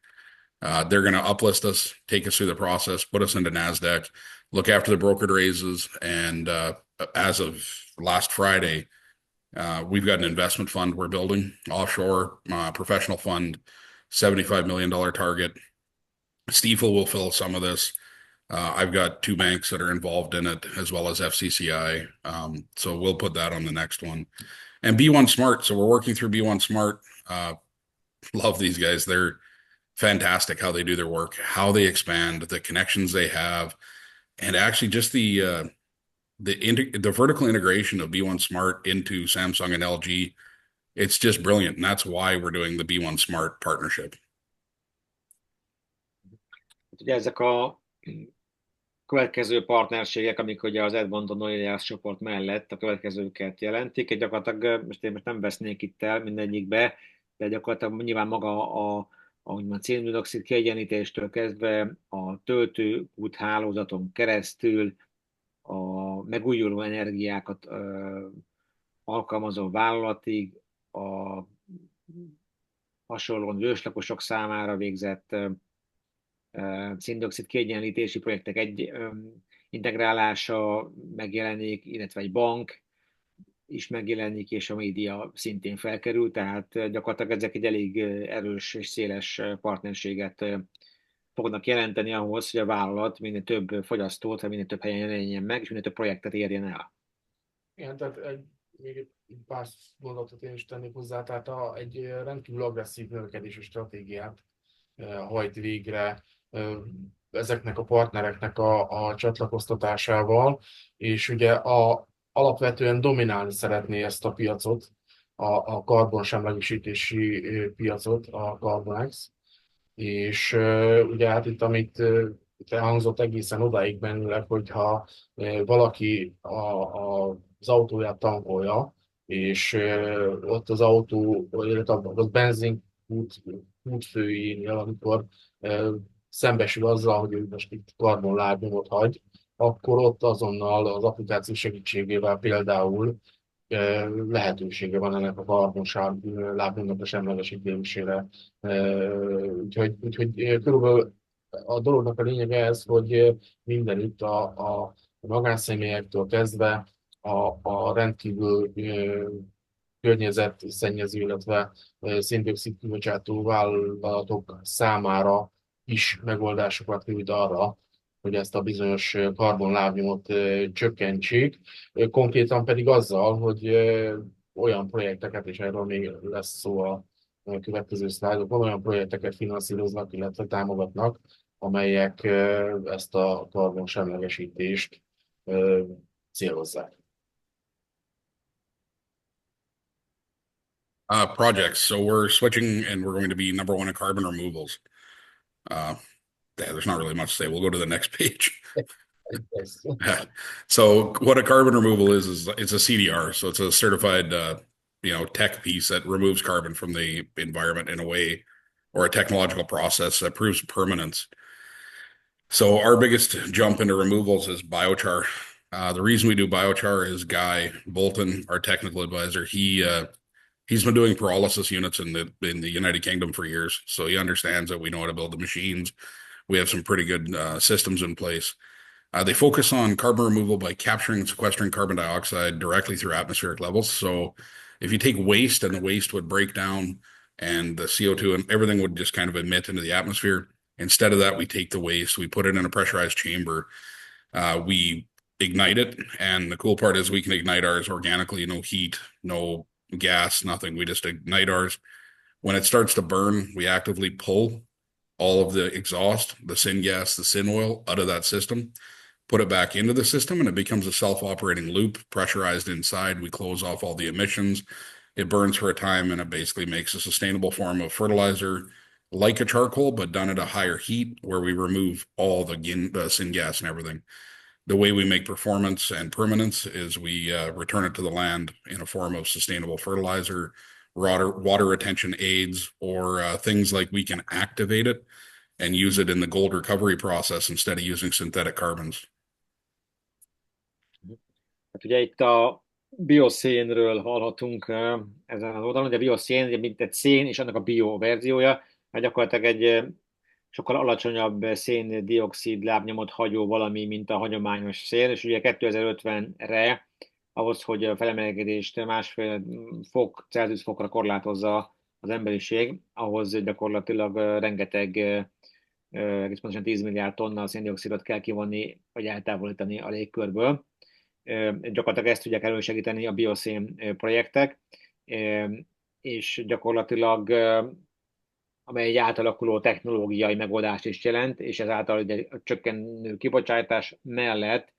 Speaker 4: They're going to uplist us, take us through the process, put us into NASDAQ, look after the brokered raises, and as of last Friday, we've got an investment fund we're building, offshore professional fund, $75 million target. Stifel will fill some of this. I've got two banks that are involved in it, as well as FCCI. So we'll put that on the next one. And B1 Smart. So we're working through B1 Smart. Love these guys. They're fantastic how they do their work, how they expand, the connections they have, and actually just the vertical integration of B1 Smart into Samsung and LG. It's just brilliant. And that's why we're doing the B1 Smart partnership.
Speaker 2: Ugye ezek a következő partnerségek, amik ugye az Edmonton Oilers csoport mellett a következőket jelentik, gyakorlatilag most én nem vesznék itt el mindegyikbe, de gyakorlatilag nyilván maga a széndioxid kiegyenlítéstől kezdve a töltőút hálózaton keresztül a megújuló energiákat alkalmazó vállalatig, a hasonlóan őslakosok számára végzett széndioxid kiegyenlítési projektek integrálása megjelenik, illetve egy bank is megjelenik, és a média szintén felkerül, tehát gyakorlatilag ezek egy elég erős és széles partnerséget fognak jelenteni ahhoz, hogy a vállalat minél több fogyasztót, vagy minél több helyen jelenjen meg, és minél több projektet érjen el.
Speaker 1: Igen, tehát még egy pár mondatot én is tennék hozzá, tehát egy rendkívül agresszív növekedési stratégiát hajt végre ezeknek a partnereknek a csatlakoztatásával, és ugye alapvetően dominálni szeretné ezt a piacot, a karbonsemlegesítési piacot, a Karbon-X, és ugye hát itt, amit elhangzott egészen odáig bennőleg, hogyha valaki az autóját tankolja, és ott az autó, illetve a benzin útfőjénél, amikor szembesül azzal, hogy ő most itt karbonlábnyomot hagy, akkor ott azonnal az applikáció segítségével például lehetősége van ennek a karbonlábnyomnak a semlegesítésére. Úgyhogy körülbelül a dolognak a lényege ez, hogy mindenütt a magánszemélyektől kezdve a rendkívül környezetszennyező, illetve széndioxid kibocsátó vállalatok számára is megoldásokat nyújt arra, hogy ezt a bizonyos karbonlábnyomot csökkentsék. Konkrétan pedig azzal, hogy olyan projekteket, és erről még lesz szó a a következő szlájdokon olyan projekteket finanszíroznak, illetve támogatnak, amelyek ezt a karbonsemlegesítést célozzák.
Speaker 4: Projects. So we're switching and we're going to be number one in carbon removals. There's not really much to say. We'll go to the next page. So what a carbon removal is it's a CDR. So it's a certified, tech piece that removes carbon from the environment in a way, or a technological process that proves permanence. So our biggest jump into removals is biochar. The reason we do biochar is Guy Bolton, our technical advisor. He's been doing pyrolysis units in the United Kingdom for years, so he understands that we know how to build the machines. We have some pretty good systems in place. They focus on carbon removal by capturing and sequestering carbon dioxide directly through atmospheric levels. So if you take waste and the waste would break down and the CO2 and everything would just kind of emit into the atmosphere, instead of that, we take the waste, we put it in a pressurized chamber, we ignite it. And the cool part is we can ignite ours organically, no heat, no gas, nothing. We just ignite ours. When it starts to burn, we actively pull all of the exhaust, the syngas, the syn oil out of that system, put it back into the system, and it becomes a self-operating loop, pressurized inside. We close off all the emissions. It burns for a time, and it basically makes a sustainable form of fertilizer, like a charcoal, but done at a higher heat, where we remove all the syngas and everything. The way we make performance and permanence is we return it to the land in a form of sustainable fertilizer, water retention aids, or things like we can activate it and use it in the gold recovery process instead of using synthetic carbons.
Speaker 2: Hát ugye itt a bioszénről hallhatunk ezen az oldalon, de a bioszén, mint egy szén, és annak a bio verziója, mert gyakorlatilag egy sokkal alacsonyabb szén-dioxid lábnyomot hagyó valami, mint a hagyományos szén, és ugye 2050-re ahhoz, hogy a felemelkedést 1,5 Celsius fokra korlátozza az emberiség, ahhoz gyakorlatilag rengeteg, egész pontosan 10 milliárd tonna széndioxidot kell kivonni, vagy eltávolítani a légkörből. Gyakorlatilag ezt tudják elősegíteni a bioszén projektek, és gyakorlatilag amely egy átalakuló technológiai megoldást is jelent, és ezáltal ugye a csökkenő kibocsátás mellett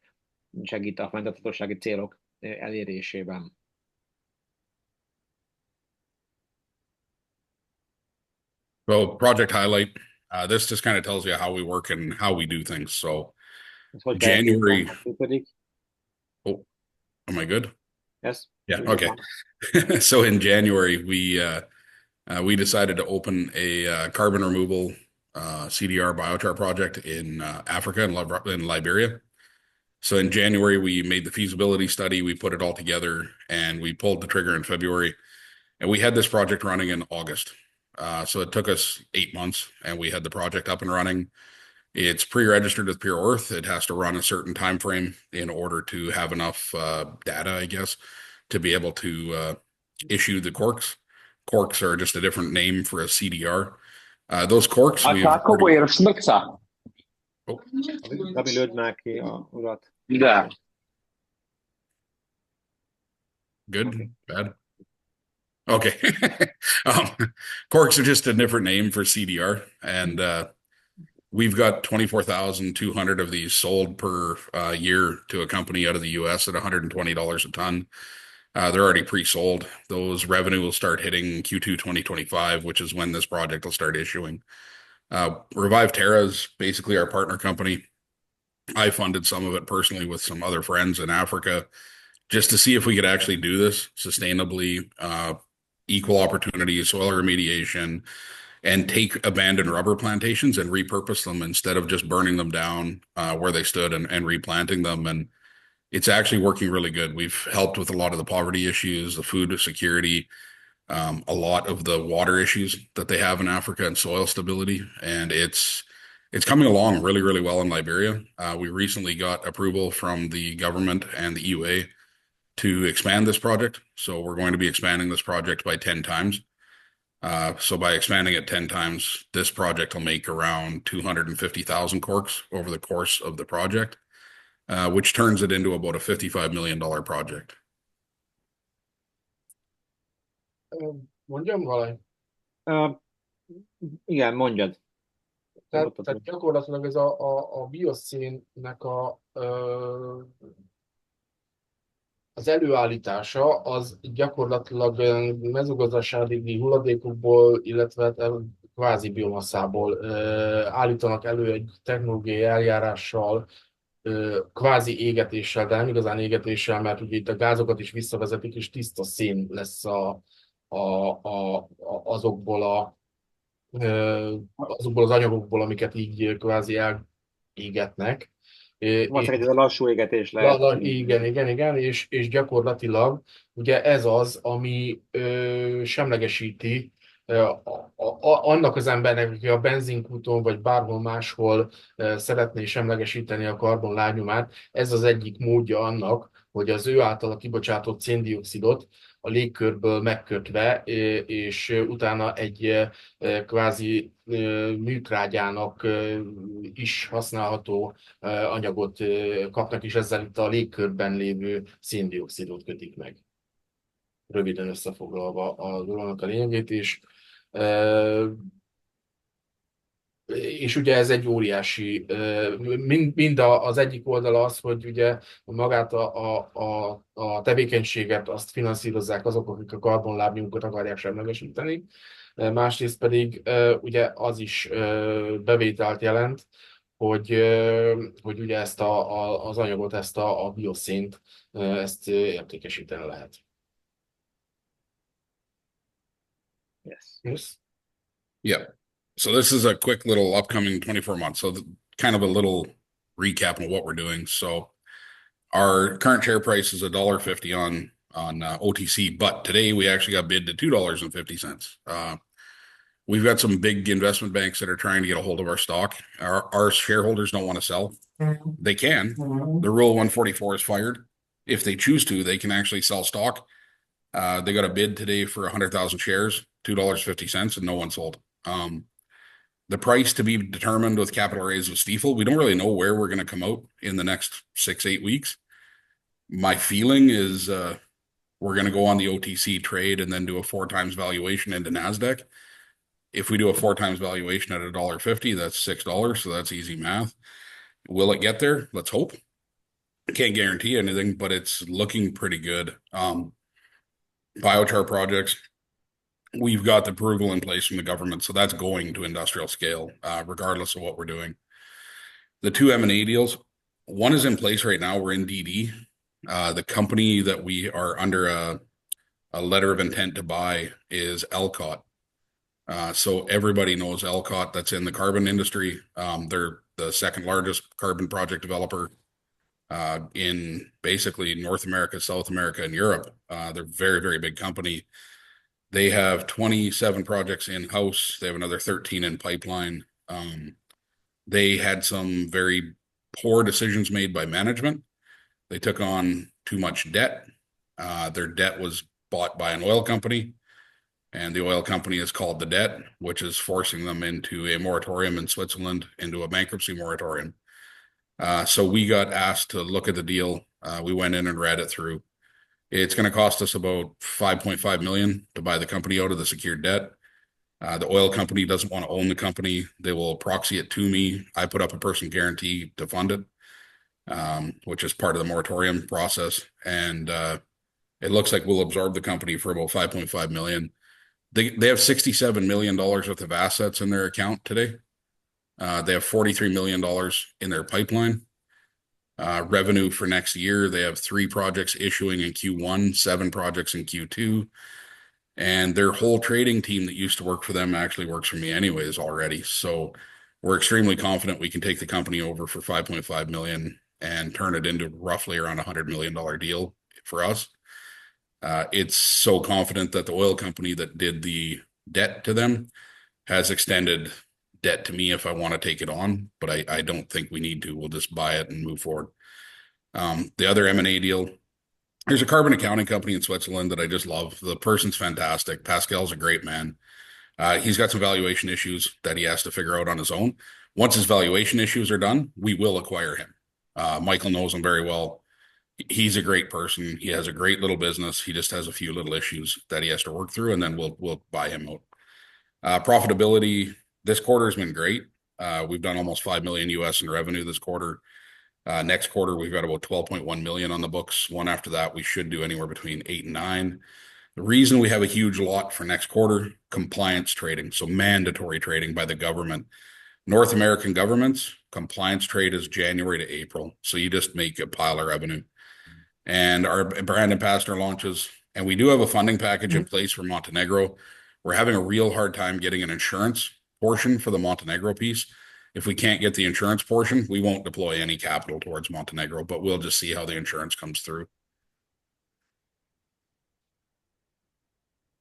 Speaker 2: segít a fenntarthatósági célok elérésében.
Speaker 4: Well, project highlight. This just kind of tells you how we work and how we do things. So January. Oh, am I good?
Speaker 2: Yes.
Speaker 4: Yeah. Okay. So in January, we decided to open a carbon removal CDR biochar project in Africa in Liberia. So in January, we made the feasibility study, we put it all together, and we pulled the trigger in February. And we had this project running in August. So it took us 8 months, and we had the project up and running. It's pre-registered with Pure Earth. It has to run a certain time frame in order to have enough data, I guess, to be able to issue the corks. Corks are just a different name for a CDR. Those corks. Good, bad. Okay. Corks are just a different name for CDR, and we've got 24,200 of these sold per year to a company out of the US at $120 a ton. They're already pre-sold. Those revenue will start hitting Q2 2025, which is when this project will start issuing. Revive Terra is basically our partner company. I funded some of it personally with some other friends in Africa, just to see if we could actually do this sustainably, equal opportunity, soil remediation, and take abandoned rubber plantations and repurpose them instead of just burning them down where they stood and replanting them. And it's actually working really good. We've helped with a lot of the poverty issues, the food security, a lot of the water issues that they have in Africa, and soil stability. And it's coming along really, really well in Liberia. We recently got approval from the government and the EUA to expand this project. So we're going to be expanding this project by 10 times. So by expanding it 10 times, this project will make around 250,000 corks over the course of the project, which turns it into about a $55 million project.
Speaker 1: Mondjam valamit?
Speaker 2: Igen, mondjad.
Speaker 1: Tehát gyakorlatilag ez a bioszénnek az előállítása az gyakorlatilag mezőgazdasági hulladékokból, illetve kvázi biomasszából állítanak elő egy technológiai eljárással, kvázi égetéssel, de nem igazán égetéssel, mert ugye itt a gázokat is visszavezetik, és tiszta szén lesz a, azokból azokból az anyagokból, amiket így kvázi elégetnek.
Speaker 2: Valószínűleg ez a lassú égetés lehet.
Speaker 1: Igen, és gyakorlatilag ugye ez az, ami semlegesíti annak az embernek, aki a benzinkúton vagy bárhol máshol szeretné semlegesíteni a karbonlábnyomát, ez az egyik módja annak, hogy az ő általa kibocsátott széndioxidot a légkörből megkötve, és utána egy kvázi műtrágyának is használható anyagot kapnak, és ezzel itt a légkörben lévő széndioxidot kötik meg. Röviden összefoglalva a dolognak a lényegét is. És ugye ez egy óriási, mind az egyik oldala az, hogy ugye magát a tevékenységet azt finanszírozzák azok, akik a karbonlábnyunkat akarják semlegesíteni, másrészt pedig ugye az is bevételt jelent, hogy ugye ezt az anyagot, ezt a bioszént, ezt értékesíteni lehet. Yes.
Speaker 4: Yeah. So this is a quick little upcoming 24 months. So kind of a little recap of what we're doing. So our current share price is $1.50 on OTC, but today we actually got bid to $2.50. We've got some big investment banks that are trying to get a hold of our stock. Our shareholders don't want to sell. They can. The Rule 144 is fired. If they choose to, they can actually sell stock. They got a bid today for 100,000 shares, $2.50, and no one sold. The price to be determined with capital raise with Stifel. We don't really know where we're going to come out in the next 6-8 weeks. My feeling is we're going to go on the OTC trade and then do a 4 times valuation into NASDAQ. If we do a 4 times valuation at $1.50, that's $6. So that's easy math. Will it get there? Let's hope. I can't guarantee anything, but it's looking pretty good. Biochar projects, we've got the approval in place from the government, so that's going to industrial scale, regardless of what we're doing. The 2 M&A deals, one is in place right now. We're in DD. The company that we are under a letter of intent to buy is Elcott. So everybody knows Elcott. That's in the carbon industry. They're the second largest carbon project developer in basically North America, South America, and Europe. They're a very, very big company. They have 27 projects in-house. They have another 13 in pipeline. They had some very poor decisions made by management. They took on too much debt. Their debt was bought by an oil company, and the oil company is called the debt, which is forcing them into a moratorium in Switzerland, into a bankruptcy moratorium. So we got asked to look at the deal. We went in and read it through. It's going to cost us about $5.5 million to buy the company out of the secured debt. The oil company doesn't want to own the company. They will proxy it to me. I put up a personal guarantee to fund it, which is part of the moratorium process. And it looks like we'll absorb the company for about $5.5 million. They have $67 million worth of assets in their account today. They have $43 million in their pipeline. Revenue for next year, they have 3 projects issuing in Q1, 7 projects in Q2. And their whole trading team that used to work for them actually works for me anyways already. So we're extremely confident we can take the company over for $5.5 million and turn it into roughly around $100 million deal for us. It's so confident that the oil company that did the debt to them has extended debt to me if I want to take it on, but I don't think we need to. We'll just buy it and move forward. The other M&A deal, there's a carbon accounting company in Switzerland that I just love. The person's fantastic. Pascal's a great man. He's got some valuation issues that he has to figure out on his own. Once his valuation issues are done, we will acquire him. Michael knows him very well. He's a great person. He has a great little business. He just has a few little issues that he has to work through, and then we'll buy him out. Profitability this quarter has been great. We've done almost 5 million US in revenue this quarter. Next quarter, we've got about 12.1 million on the books. One after that, we should do anywhere between 8 and 9. The reason we have a huge lot for next quarter, compliance trading, so mandatory trading by the government. North American governments, compliance trade is January to April. So you just make a pile of revenue. And our brand ambassador launches, and we do have a funding package in place for Montenegro. We're having a real hard time getting an insurance portion for the Montenegro piece. If we can't get the insurance portion, we won't deploy any capital towards Montenegro, but we'll just see how the insurance comes through.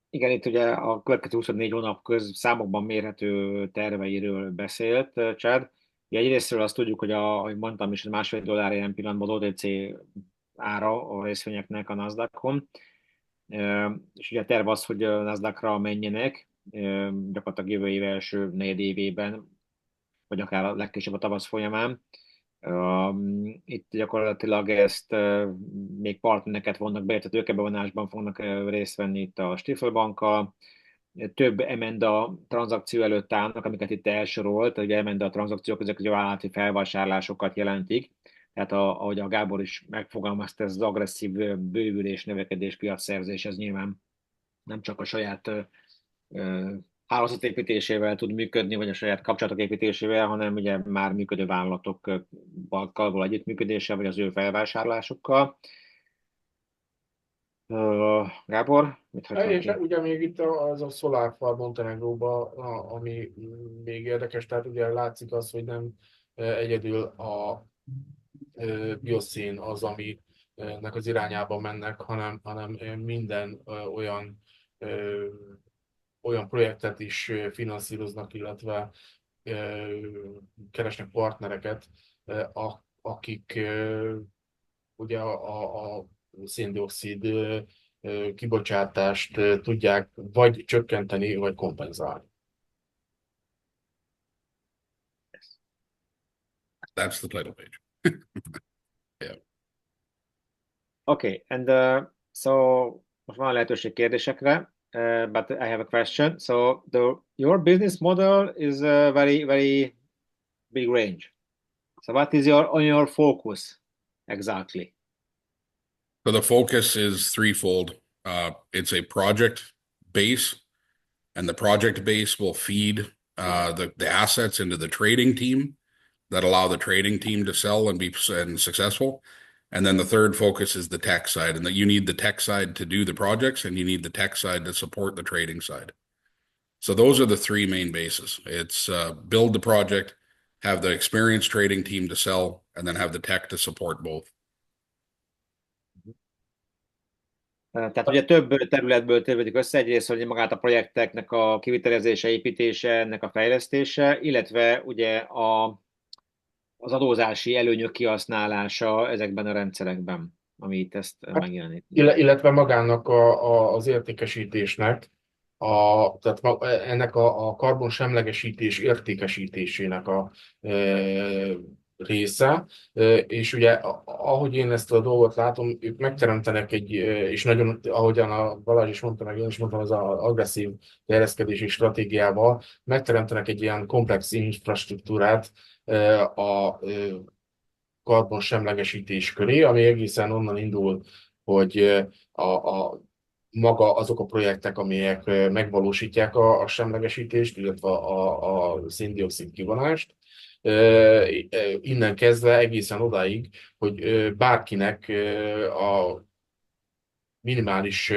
Speaker 2: Igen, itt ugye a következő 24 hónap számokban mérhető terveiről beszélt Chad. Egyrésztről azt tudjuk, hogy ahogy mondtam is, $1,5 ilyen pillanatban az OTC ára a részvényeknek a Nasdaqon. És ugye a terv az, hogy a Nasdaqra menjenek, gyakorlatilag jövő év első negyedévében, vagy akár a legkésőbb a tavasz folyamán. Itt gyakorlatilag ezt még partnereket vonnak be, tehát tőkebevonásban fognak részt venni itt a Stifel bankkal. Több emenda tranzakció előtt állnak, amiket itt elsorolt, ugye emenda tranzakciók, ezek a vállalati felvásárlásokat jelentik. Tehát ahogy a Gábor is megfogalmazta, ez az agresszív bővülés, növekedés, piacszerzés, ez nyilván nem csak a saját hálózatépítésével tud működni, vagy a saját kapcsolatok építésével, hanem ugye már működő vállalatokkal való együttműködéssel, vagy az ő felvásárlásokkal. Gábor, mit hagytam
Speaker 1: És
Speaker 2: ki?
Speaker 1: ugye még itt az a Solar Farm Montenegróban, ami még érdekes, tehát ugye látszik az, hogy nem egyedül a bioszén az, aminek az irányába mennek, hanem minden olyan projektet is finanszíroznak, illetve keresnek partnereket, akik ugye a széndioxid kibocsátást tudják vagy csökkenteni, vagy kompenzálni.
Speaker 4: That's the title page. Yeah.
Speaker 2: Okay, and so most van lehetőség kérdésekre, but I have a question. So your business model is a very, very big range. So what is your focus exactly?
Speaker 4: So the focus is threefold. It's a project base, and the project base will feed the assets into the trading team that allow the trading team to sell and be successful. And then the third focus is the tech side, and that you need the tech side to do the projects, and you need the tech side to support the trading side. So those are the three main bases. It's build the project, have the experienced trading team to sell, and then have the tech to support both.
Speaker 2: Tehát ugye több területből tevődik össze, egyrészt, hogy magát a projekteknek a kivitelezése, építése, ennek a fejlesztése, illetve ugye az adózási előnyök kihasználála ezekben a rendszerekben, ami itt ezt megjelenít.
Speaker 1: Illetve magának az értékesítésnek, tehát ennek a karbonsemlegesítés értékesítésének a része, és ugye ahogy én ezt a dolgot látom, ők megteremtenek és nagyon, ahogyan a Balázs is mondta, meg én is mondtam, az agresszív terjeszkedési stratégiával megteremtenek egy ilyen komplex infrastruktúrát a karbonsemlegesítés köré, ami egészen onnan indul, hogy maga azok a projektek, amelyek megvalósítják a semlegesítést, illetve a széndioxid kivonást, innen kezdve egészen odáig, hogy bárkinek a minimális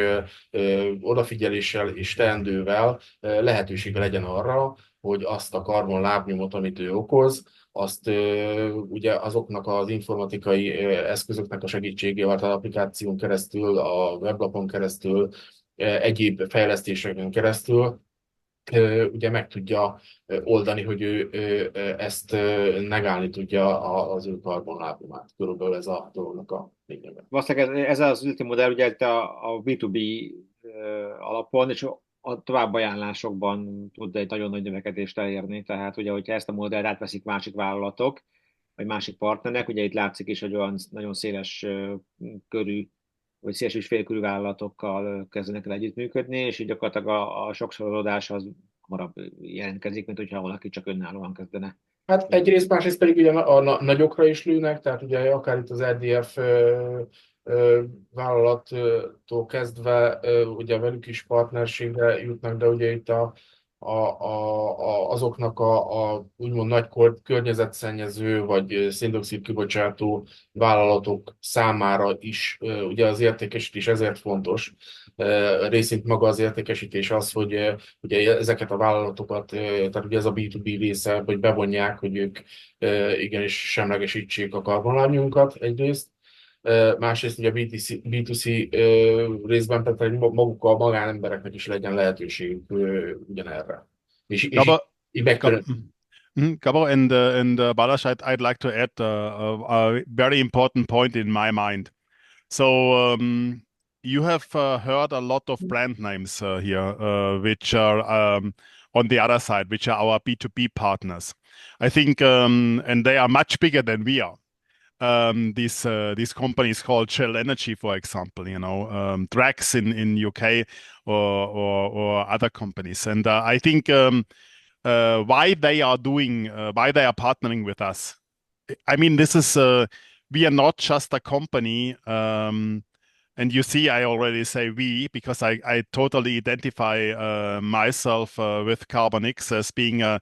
Speaker 1: odafigyeléssel és teendővel lehetősége legyen arra, hogy azt a karbonlábnyomot, amit ő okoz, azt ugye azoknak az informatikai eszközöknek a segítségével, az applikáción keresztül, a weblapon keresztül, egyéb fejlesztéseken keresztül ugye meg tudja oldani, hogy ő ezt negálni tudja az ő karbonlábnyomát. Körülbelül ez a dolognak a lényege.
Speaker 2: Valószínűleg ez az üzleti modell ugye a B2B alapon, és a továbbajánlásokban tud egy nagyon nagy növekedést elérni. Tehát ugye, hogyha ezt a modellt átveszik másik vállalatok, vagy másik partnerek, ugye itt látszik is, hogy olyan nagyon széles körű, vagy széles és félkörű vállalatokkal kezdenek el együttműködni, és így gyakorlatilag a sokszorozódás az hamarabb jelentkezik, mint hogyha valaki csak önállóan kezdene.
Speaker 1: Hát egyrészt, másrészt pedig ugye a nagyokra is lőnek, tehát ugye akár itt az RDF vállalattól kezdve ugye velük is partnerségre jutnak, de ugye itt azoknak a úgymond nagy környezetszennyező vagy széndioxid kibocsátó vállalatok számára is ugye az értékesítés ezért fontos. Részint maga az értékesítés az, hogy ugye ezeket a vállalatokat, tehát ugye ez a B2B része, hogy bevonják, hogy ők igenis semlegesítsék a karbonlábnyunkat egyrészt. Másrészt ugye a B2C részben pedig maguk a magánembereknek is legyen lehetőségük ugyanerre. És így
Speaker 3: Gabo and Balázs, I'd like to add a very important point in my mind. So you have heard a lot of brand names here, which are on the other side, which are our B2B partners. I think, and they are much bigger than we are. These companies called Shell Energy, for example, Drax in UK or other companies. And I think why they are partnering with us. I mean, this is we are not just a company. And you see, I already say we because I totally identify myself with Karbon-X as being a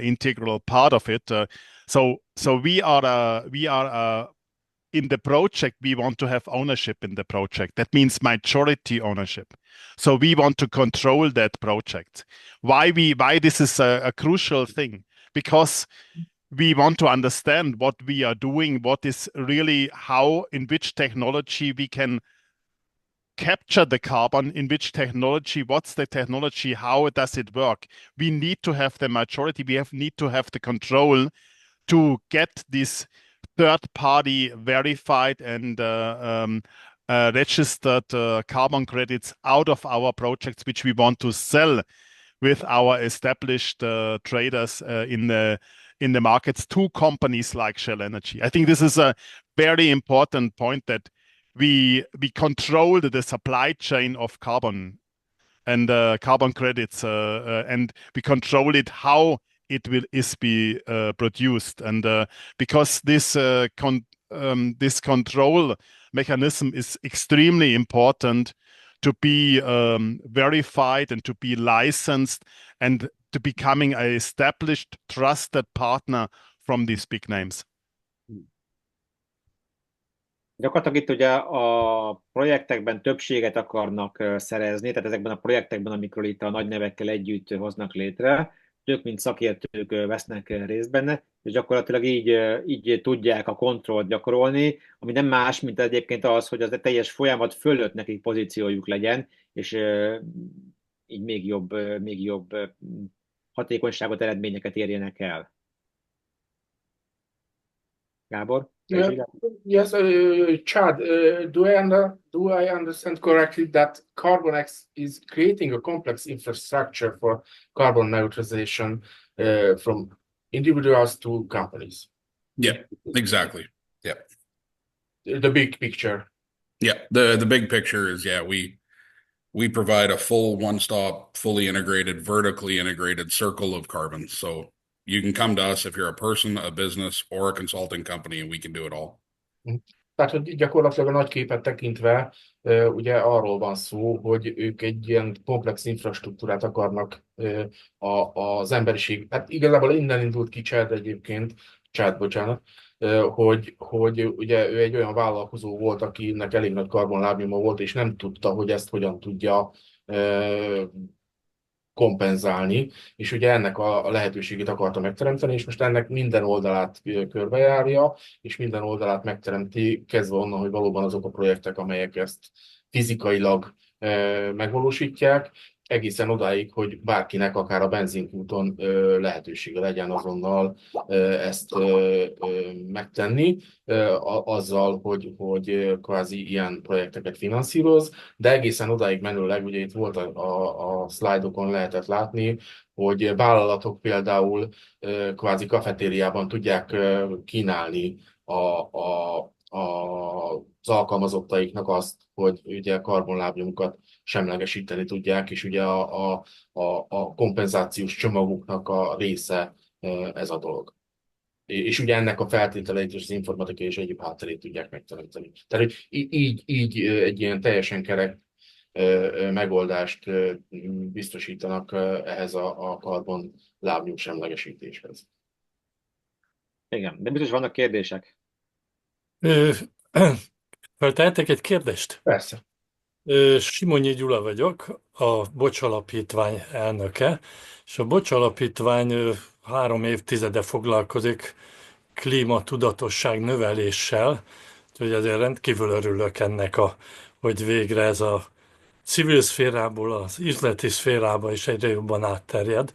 Speaker 3: integral part of it. So we are in the project. We want to have ownership in the project. That means majority ownership. So we want to control that project. Why this is a crucial thing? Because we want to understand what we are doing, what is really in which technology we can capture the carbon, in which technology, what's the technology, how does it work? We need to have the majority, need to have the control to get this third-party verified and registered carbon credits out of our projects, which we want to sell with our established traders in the markets to companies like Shell Energy. I think this is a very important point that we control the supply chain of carbon and carbon credits, and we control it how it is be produced, and because this control mechanism is extremely important to be verified and to be licensed and to becoming an established, trusted partner from these big names.
Speaker 2: Gyakorlatilag itt ugye a projektekben többséget akarnak szerezni, tehát ezekben a projektekben, amikor itt a nagy nevekkel együtt hoznak létre, ők, mint szakértők vesznek részt benne, és gyakorlatilag így tudják a kontrollt gyakorolni, ami nem más, mint egyébként az, hogy az a teljes folyamat fölött nekik pozíciójuk legyen, és így még jobb hatékonyságot, eredményeket érjenek el. Gábor?
Speaker 1: Yes, Chad, do I understand correctly that Karbon-X is creating a complex infrastructure for carbon neutralization from individuals to companies?
Speaker 4: Yeah, exactly. Yeah.
Speaker 1: The big picture.
Speaker 4: Yeah, the big picture is, we provide a full one-stop, fully integrated, vertically integrated circle of carbon. So you can come to us if you're a person, a business, or a consulting company, and we can do it all.
Speaker 1: Tehát, hogy gyakorlatilag a nagy képet tekintve, ugye arról van szó, hogy ők egy ilyen komplex infrastruktúrát akarnak az emberiség. Hát igazából innen indult ki Chad egyébként, bocsánat, hogy ugye ő egy olyan vállalkozó volt, akinek elég nagy karbonlábnyoma volt, és nem tudta, hogy ezt hogyan tudja kompenzálni, és ugye ennek a lehetőségét akarta megteremteni, és most ennek minden oldalát körbejárja, és minden oldalát megteremti, kezdve onnan, hogy valóban azok a projektek, amelyek ezt fizikailag megvalósítják, egészen odáig, hogy bárkinek akár a benzinkúton lehetősége legyen azonnal ezt megtenni, azzal, hogy kvázi ilyen projekteket finanszíroz, de egészen odáig menőleg, ugye itt volt a szlájdokon lehetett látni, hogy vállalatok például kvázi kafetériában tudják kínálni az alkalmazottaiknak azt, hogy ugye karbonlábnyomjukat semlegesíteni tudják, és ugye a kompenzációs csomaguknak a része ez a dolog. És ugye ennek a feltételeit és az informatikai és egyéb hátterét tudják megteremteni. Tehát hogy így egy ilyen teljesen kerek megoldást biztosítanak ehhez a karbon lábnyom semlegesítéshez.
Speaker 2: Igen, de biztos vannak kérdések.
Speaker 5: Ö, Feltehetek egy kérdést?
Speaker 1: Persze.
Speaker 5: Simonyi Gyula vagyok, a Bocs Alapítvány elnöke, és a Bocs Alapítvány 3 évtizede foglalkozik klímatudatosság növeléssel, úgyhogy ezért rendkívül örülök ennek, hogy végre ez a civil szférából az üzleti szférába is egyre jobban átterjed.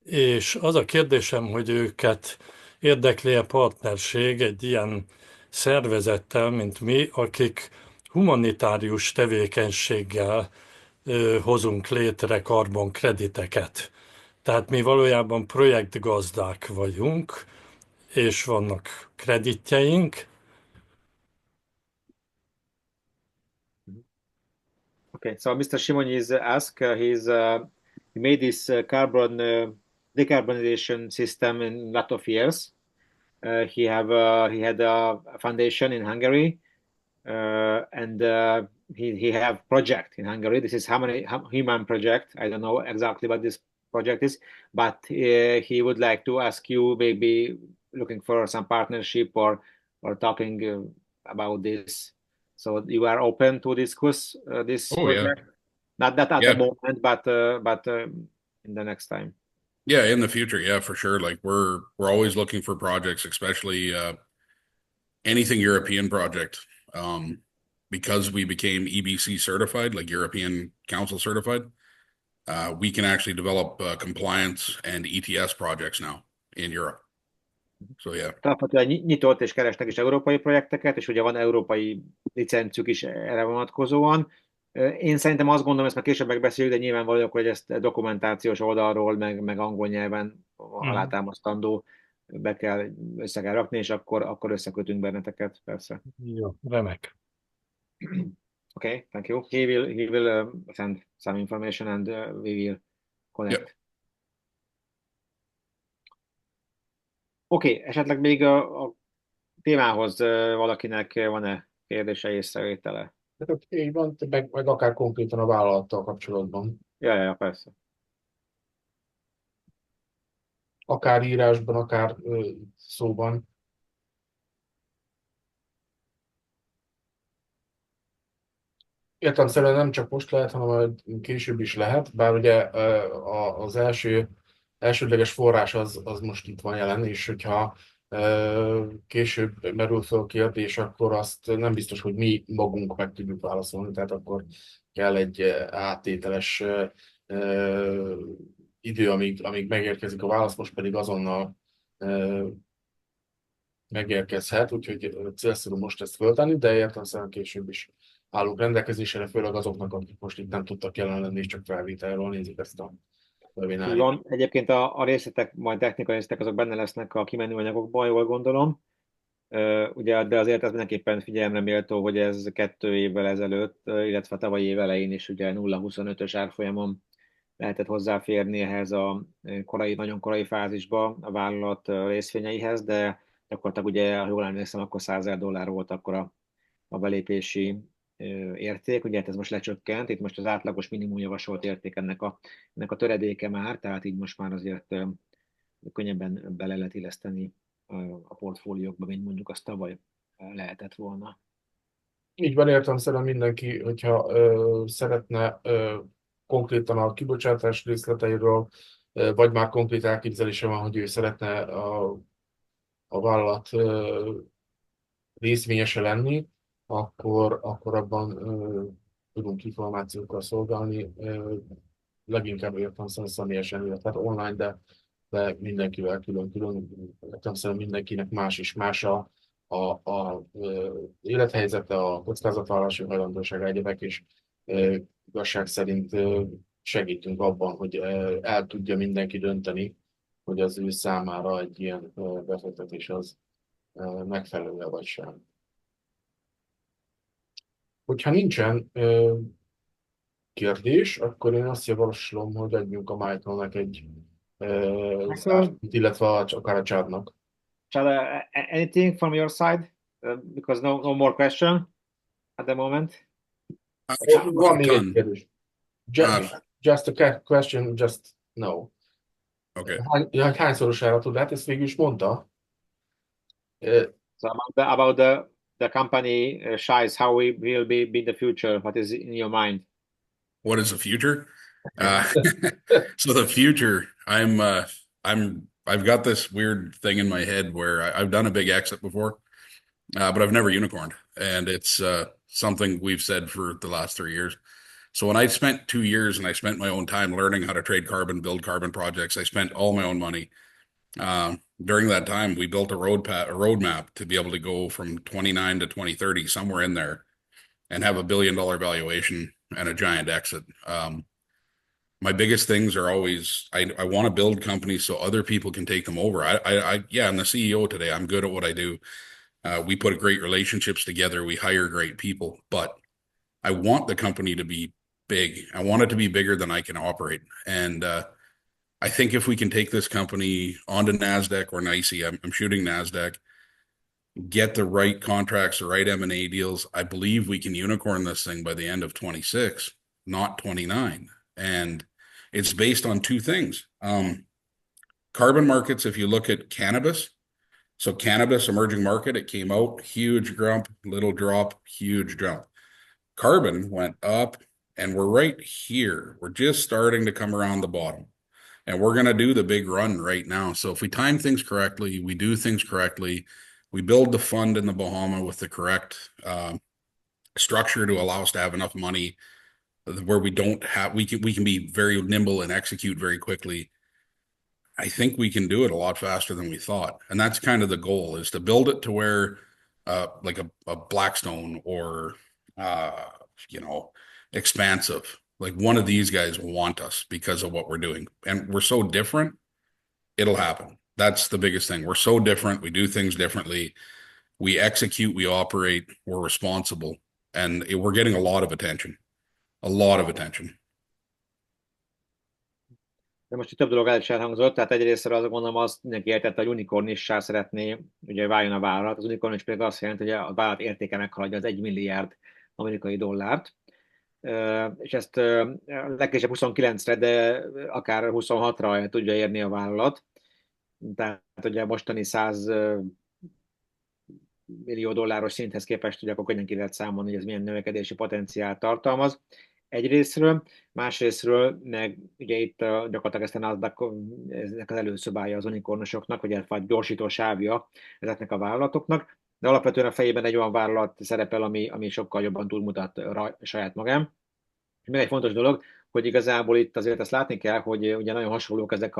Speaker 5: És az a kérdésem, hogy őket érdekli-e partnerség egy ilyen szervezettel, mint mi, akik humanitárius tevékenységgel hozunk létre karbonkrediteket. Tehát mi valójában projektgazdák vagyunk, és vannak kreditjeink.
Speaker 2: Okay, so Mr. Shimonyi is asked, he made this carbon decarbonization system in a lot of years. He had a foundation in Hungary, and he have project in Hungary. This is human project. I don't know exactly what this project is, but he would like to ask you, maybe looking for some partnership or talking about this. So you are open to discuss this project?
Speaker 4: Yeah.
Speaker 2: Not that at the moment, but in the next time.
Speaker 4: Yeah, in the future, yeah, for sure. Like we're always looking for projects, especially anything European project. Because we became EBC certified, like European Council certified, we can actually develop compliance and ETS projects now in Europe. So yeah.
Speaker 2: Alapvetően nyitott és keresnek is európai projekteket, és ugye van európai licencük is erre vonatkozóan. Én szerintem azt gondolom, ezt már később megbeszéljük, de nyilvánvaló, hogy ezt dokumentációs oldalról, meg angol nyelven alátámasztandó össze kell rakni, és akkor összekötünk benneteket, persze.
Speaker 5: Jó, remek.
Speaker 2: Okay, thank you. He will send some information and we will connect.
Speaker 4: Yep.
Speaker 2: Oké, esetleg még a témához valakinek van-e kérdése, észrevétele?
Speaker 1: Így van, meg akár konkrétan a vállalattal kapcsolatban.
Speaker 2: Ja, persze.
Speaker 1: Akár írásban, akár szóban. Értelemszerűen nem csak most lehet, hanem később is lehet, bár ugye az elsődleges forrás az most itt van jelen, és hogyha később merül fel a kérdés, akkor azt nem biztos, hogy mi magunk meg tudjuk válaszolni, tehát akkor kell egy áttételes idő, amíg megérkezik a válasz, most pedig azonnal megérkezhet, úgyhogy célszerű most ezt föltenni, de értelemszerűen később is állunk rendelkezésre, főleg azoknak, akik most itt nem tudtak jelen lenni, és csak felvételről nézik ezt a webináriumot.
Speaker 2: Van, egyébként a részletek, majd technikai részletek, azok benne lesznek a kimenő anyagokban, jól gondolom. Ugye, de azért ez mindenképpen figyelemre méltó, hogy ez 2 évvel ezelőtt, illetve tavalyi év elején is ugye 0,25-ös árfolyamon lehetett hozzáférni ehhez a nagyon korai fázisba a vállalat részvényeihez, de gyakorlatilag ugye, ha jól emlékszem, akkor $100,000 volt akkor a belépési érték, ugye hát ez most lecsökkent, itt most az átlagos minimum javasolt érték ennek a töredéke már, tehát így most már azért könnyebben bele lehet illeszteni a portfóliókba, mint mondjuk azt tavaly lehetett volna.
Speaker 1: Így van, értelemszerűen mindenki, hogyha szeretne konkrétan a kibocsátás részleteiről, vagy már konkrét elképzelése van, hogy ő szeretne a vállalat részvényese lenni, akkor abban tudunk információkkal szolgálni, leginkább értelemszerűen személyesen, illetve online, de mindenkivel külön-külön, értelemszerűen mindenkinek más és más a élethelyzete, a kockázatvállalási hajlandósága, egyebek, és igazság szerint segítünk abban, hogy el tudja mindenki dönteni, hogy az ő számára egy ilyen befektetés az megfelelő vagy sem. Hogyha nincsen kérdés, akkor én azt javaslom, hogy adjunk a Michaelnek egy
Speaker 2: Michael,
Speaker 1: illetve akár a Chadnak.
Speaker 2: Chad, anything from your side? Because no more question at the moment.
Speaker 1: Van még egy
Speaker 4: Ton.
Speaker 1: kérdés. Just a question, just no.
Speaker 4: Okay.
Speaker 1: Hányszorosára tud? Hát ezt végül is mondta.
Speaker 2: So about the company size, how we will be in the future, what is in your mind?
Speaker 4: What is the future? So the future, I've got this weird thing in my head where I've done a big exit before, but I've never unicorned, and it's something we've said for the last 3 years. So when I spent 2 years and I spent my own time learning how to trade carbon, build carbon projects, I spent all my own money. During that time, we built a roadmap to be able to go from 29 to 2030, somewhere in there, and have $1 billion valuation and a giant exit. My biggest things are always, I want to build companies so other people can take them over. Yeah, I'm the CEO today. I'm good at what I do. We put great relationships together. We hire great people, but I want the company to be big. I want it to be bigger than I can operate. And I think if we can take this company onto NASDAQ or NYSE, I'm shooting NASDAQ, get the right contracts, the right M&A deals, I believe we can unicorn this thing by the end of 26, not 29. And it's based on two things. Carbon markets, if you look at cannabis, so cannabis, emerging market, it came out, huge jump, little drop, huge jump. Carbon went up, and we're right here. We're just starting to come around the bottom. And we're going to do the big run right now. So if we time things correctly, we do things correctly, we build the fund in the Bahama with the correct structure to allow us to have enough money where we can be very nimble and execute very quickly. I think we can do it a lot faster than we thought. And that's kind of the goal, is to build it to where like a Blackstone or Expansive, like one of these guys want us because of what we're doing. And we're so different, it'll happen. That's the biggest thing. We're so different. We do things differently. We execute, we operate, we're responsible. And we're getting a lot of attention. A lot of attention.
Speaker 2: De most itt több dolog el is elhangzott, tehát egyrészt azt gondolom, azt mindenki értette, hogy unikornissá szeretné ugye váljon a vállalat. Az unikornis pedig azt jelenti, hogy a vállalat értéke meghaladja az 1 milliárd amerikai dollárt. És ezt legkésőbb 29-re, de akár 26-ra el tudja érni a vállalat. Tehát ugye mostani 100 millió dolláros szinthez képest, ugye akkor könnyen ki lehet számolni, hogy ez milyen növekedési potenciált tartalmaz. Egyrészről, másrészről, meg ugye itt gyakorlatilag ezt a NASDAQ, ezek az előszobája az unikornosoknak, vagy egy gyorsító sávja ezeknek a vállalatoknak, de alapvetően a fejében egy olyan vállalat szerepel, ami sokkal jobban túlmutat saját magán. És még egy fontos dolog, hogy igazából itt azért ezt látni kell, hogy ugye nagyon hasonlók ezek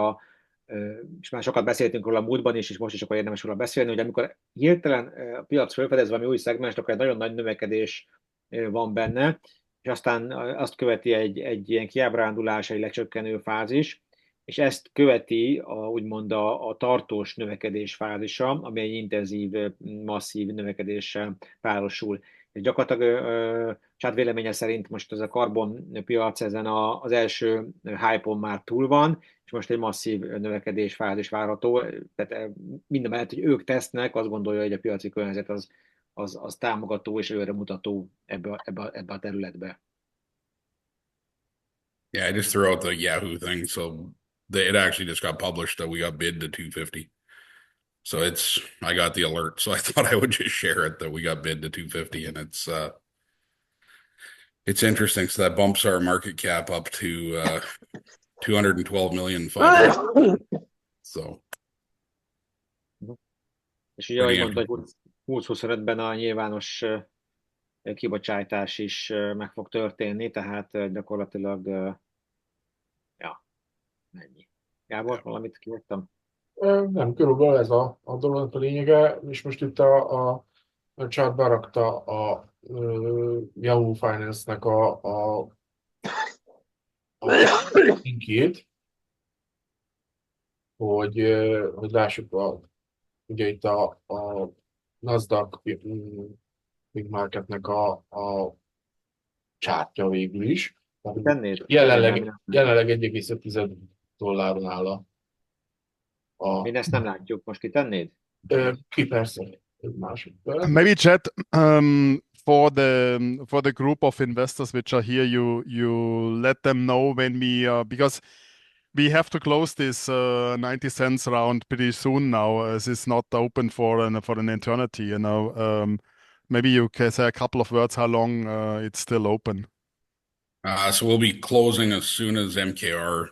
Speaker 2: és már sokat beszéltünk róla a múltban is, és most is akkor érdemes róla beszélni, hogy amikor hirtelen a piac felfedez valami új szegmest, akkor egy nagyon nagy növekedés van benne, és aztán azt követi egy ilyen kiábrándulás, egy lecsökkenő fázis, és ezt követi úgymond a tartós növekedés fázisa, ami egy intenzív, masszív növekedéssel párosul. És gyakorlatilag Chad véleménye szerint most ez a karbonpiac ezen az első hype-on már túl van, és most egy masszív növekedés fázis várható. Tehát minden mellett, hogy ők tesznek, azt gondolja, hogy a piaci környezet az támogató és előremutató ebbe a területbe.
Speaker 4: Yeah, I just threw out the Yahoo thing. So it actually just got published that we got bid to 250. So I got the alert. So I thought I would just share it that we got bid to 250, and it's interesting. So that bumps our market cap up to 212 million. So.
Speaker 2: És ugye, ahogy mondta, hogy 2025-ben a nyilvános kibocsátás is meg fog történni, tehát gyakorlatilag ennyi. Gábor, valamit kivettem?
Speaker 1: Nem, körülbelül ez a dolognak a lényege, és most itt a chat berakta a Yahoo Finance-nek a linkjét, hogy lássuk ugye itt a Nasdaq Big Marketnek a csártya végül is.
Speaker 2: Tennéd?
Speaker 1: Jelenleg 1,5 dolláron áll
Speaker 2: Mi
Speaker 1: a
Speaker 2: ezt nem látjuk, most kitennéd?
Speaker 1: ki persze, egy másodperc.
Speaker 3: Maybe chat for the group of investors which are here, you let them know when we because we have to close this 90 cents round pretty soon now, as it's not open for an eternity. Maybe you can say a couple of words how long it's still open.
Speaker 4: So we'll be closing as soon as MKR.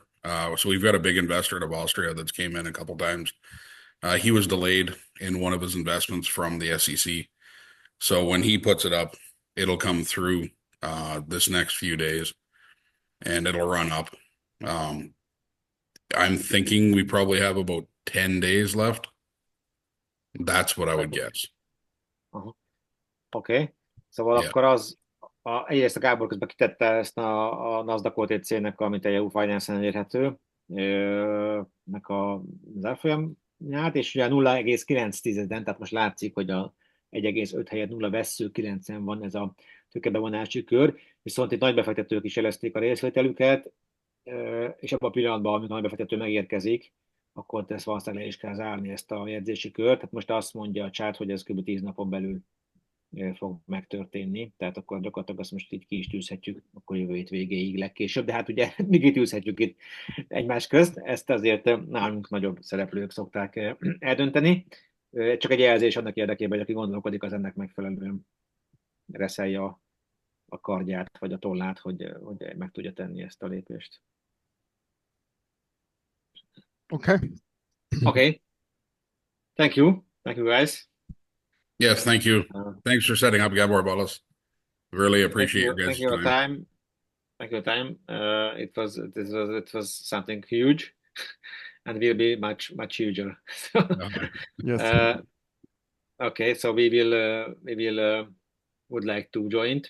Speaker 4: So we've got a big investor out of Austria that's came in a couple times. He was delayed in one of his investments from the SEC. So when he puts it up, it'll come through this next few days and it'll run up. I'm thinking we probably have about 10 days left. That's what I would guess.
Speaker 2: Oké. Szóval akkor egyrészt a Gábor közben kitette ezt a Nasdaq OTC-nek, amit a EU Finance-en elérhető, nek az árfolyamját, és ugye 0,9-en, tehát most látszik, hogy a 1,5 helyett 0,9-en van ez a tőkebevonási kör, viszont itt nagybefektetők is jelezték a részvételüket, és abban a pillanatban, amikor a nagybefektető megérkezik, akkor ezt valószínűleg le is kell zárni ezt a jegyzési kört. Tehát most azt mondja a chat, hogy ez kb. 10 napon belül fog megtörténni, tehát akkor gyakorlatilag azt most így ki is tűzhetjük, akkor jövő hét végéig legkésőbb, de hát ugye még tűzhetjük itt egymás közt, ezt azért nálunk nagyobb szereplők szokták eldönteni. Csak egy jelzés annak érdekében, hogy aki gondolkodik, az ennek megfelelően reszelje a kardját, vagy a tollát, hogy meg tudja tenni ezt a lépést. Okay. Thank you guys.
Speaker 4: Yes, thank you. Thanks for setting up, Gabor Ballas. Really appreciate your guys' time.
Speaker 2: Thank you for your time. It was something huge, and will be much huger.
Speaker 3: Yes.
Speaker 2: Okay, so we will would like to join,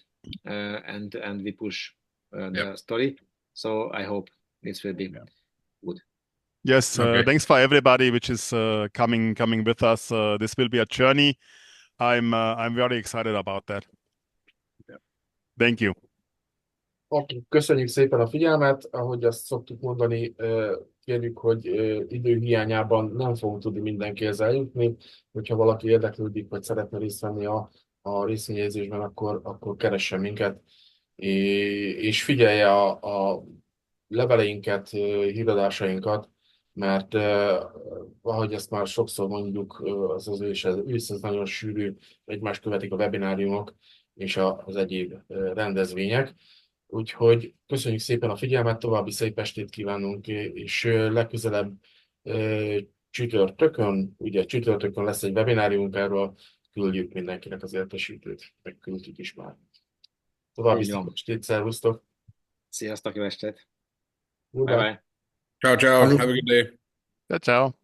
Speaker 2: and we push the story. So I hope this will be good.
Speaker 3: Yes, thanks for everybody which is coming with us. This will be a journey. I'm very excited about that. Thank you.
Speaker 1: Köszönjük szépen a figyelmet. Ahogy azt szoktuk mondani, kérjük, hogy idő hiányában nem fogunk tudni mindenkihez eljutni. Hogyha valaki érdeklődik, vagy szeretne részt venni a részvényezésben, akkor keressen minket, és figyelje a leveleinket, híradásainkat, mert ahogy ezt már sokszor mondjuk, az ősz nagyon sűrű, egymást követik a webináriumok és az egyéb rendezvények. Úgyhogy köszönjük szépen a figyelmet, további szép estét kívánunk, és legközelebb csütörtökön lesz egy webináriumunk, erről küldjük mindenkinek az értesítőt, megküldjük is már. További szép estét, szervusztok!
Speaker 2: Sziasztok, jó estét!
Speaker 1: Bye-bye.
Speaker 4: Ciao, ciao. Have a good day.
Speaker 3: Ciao.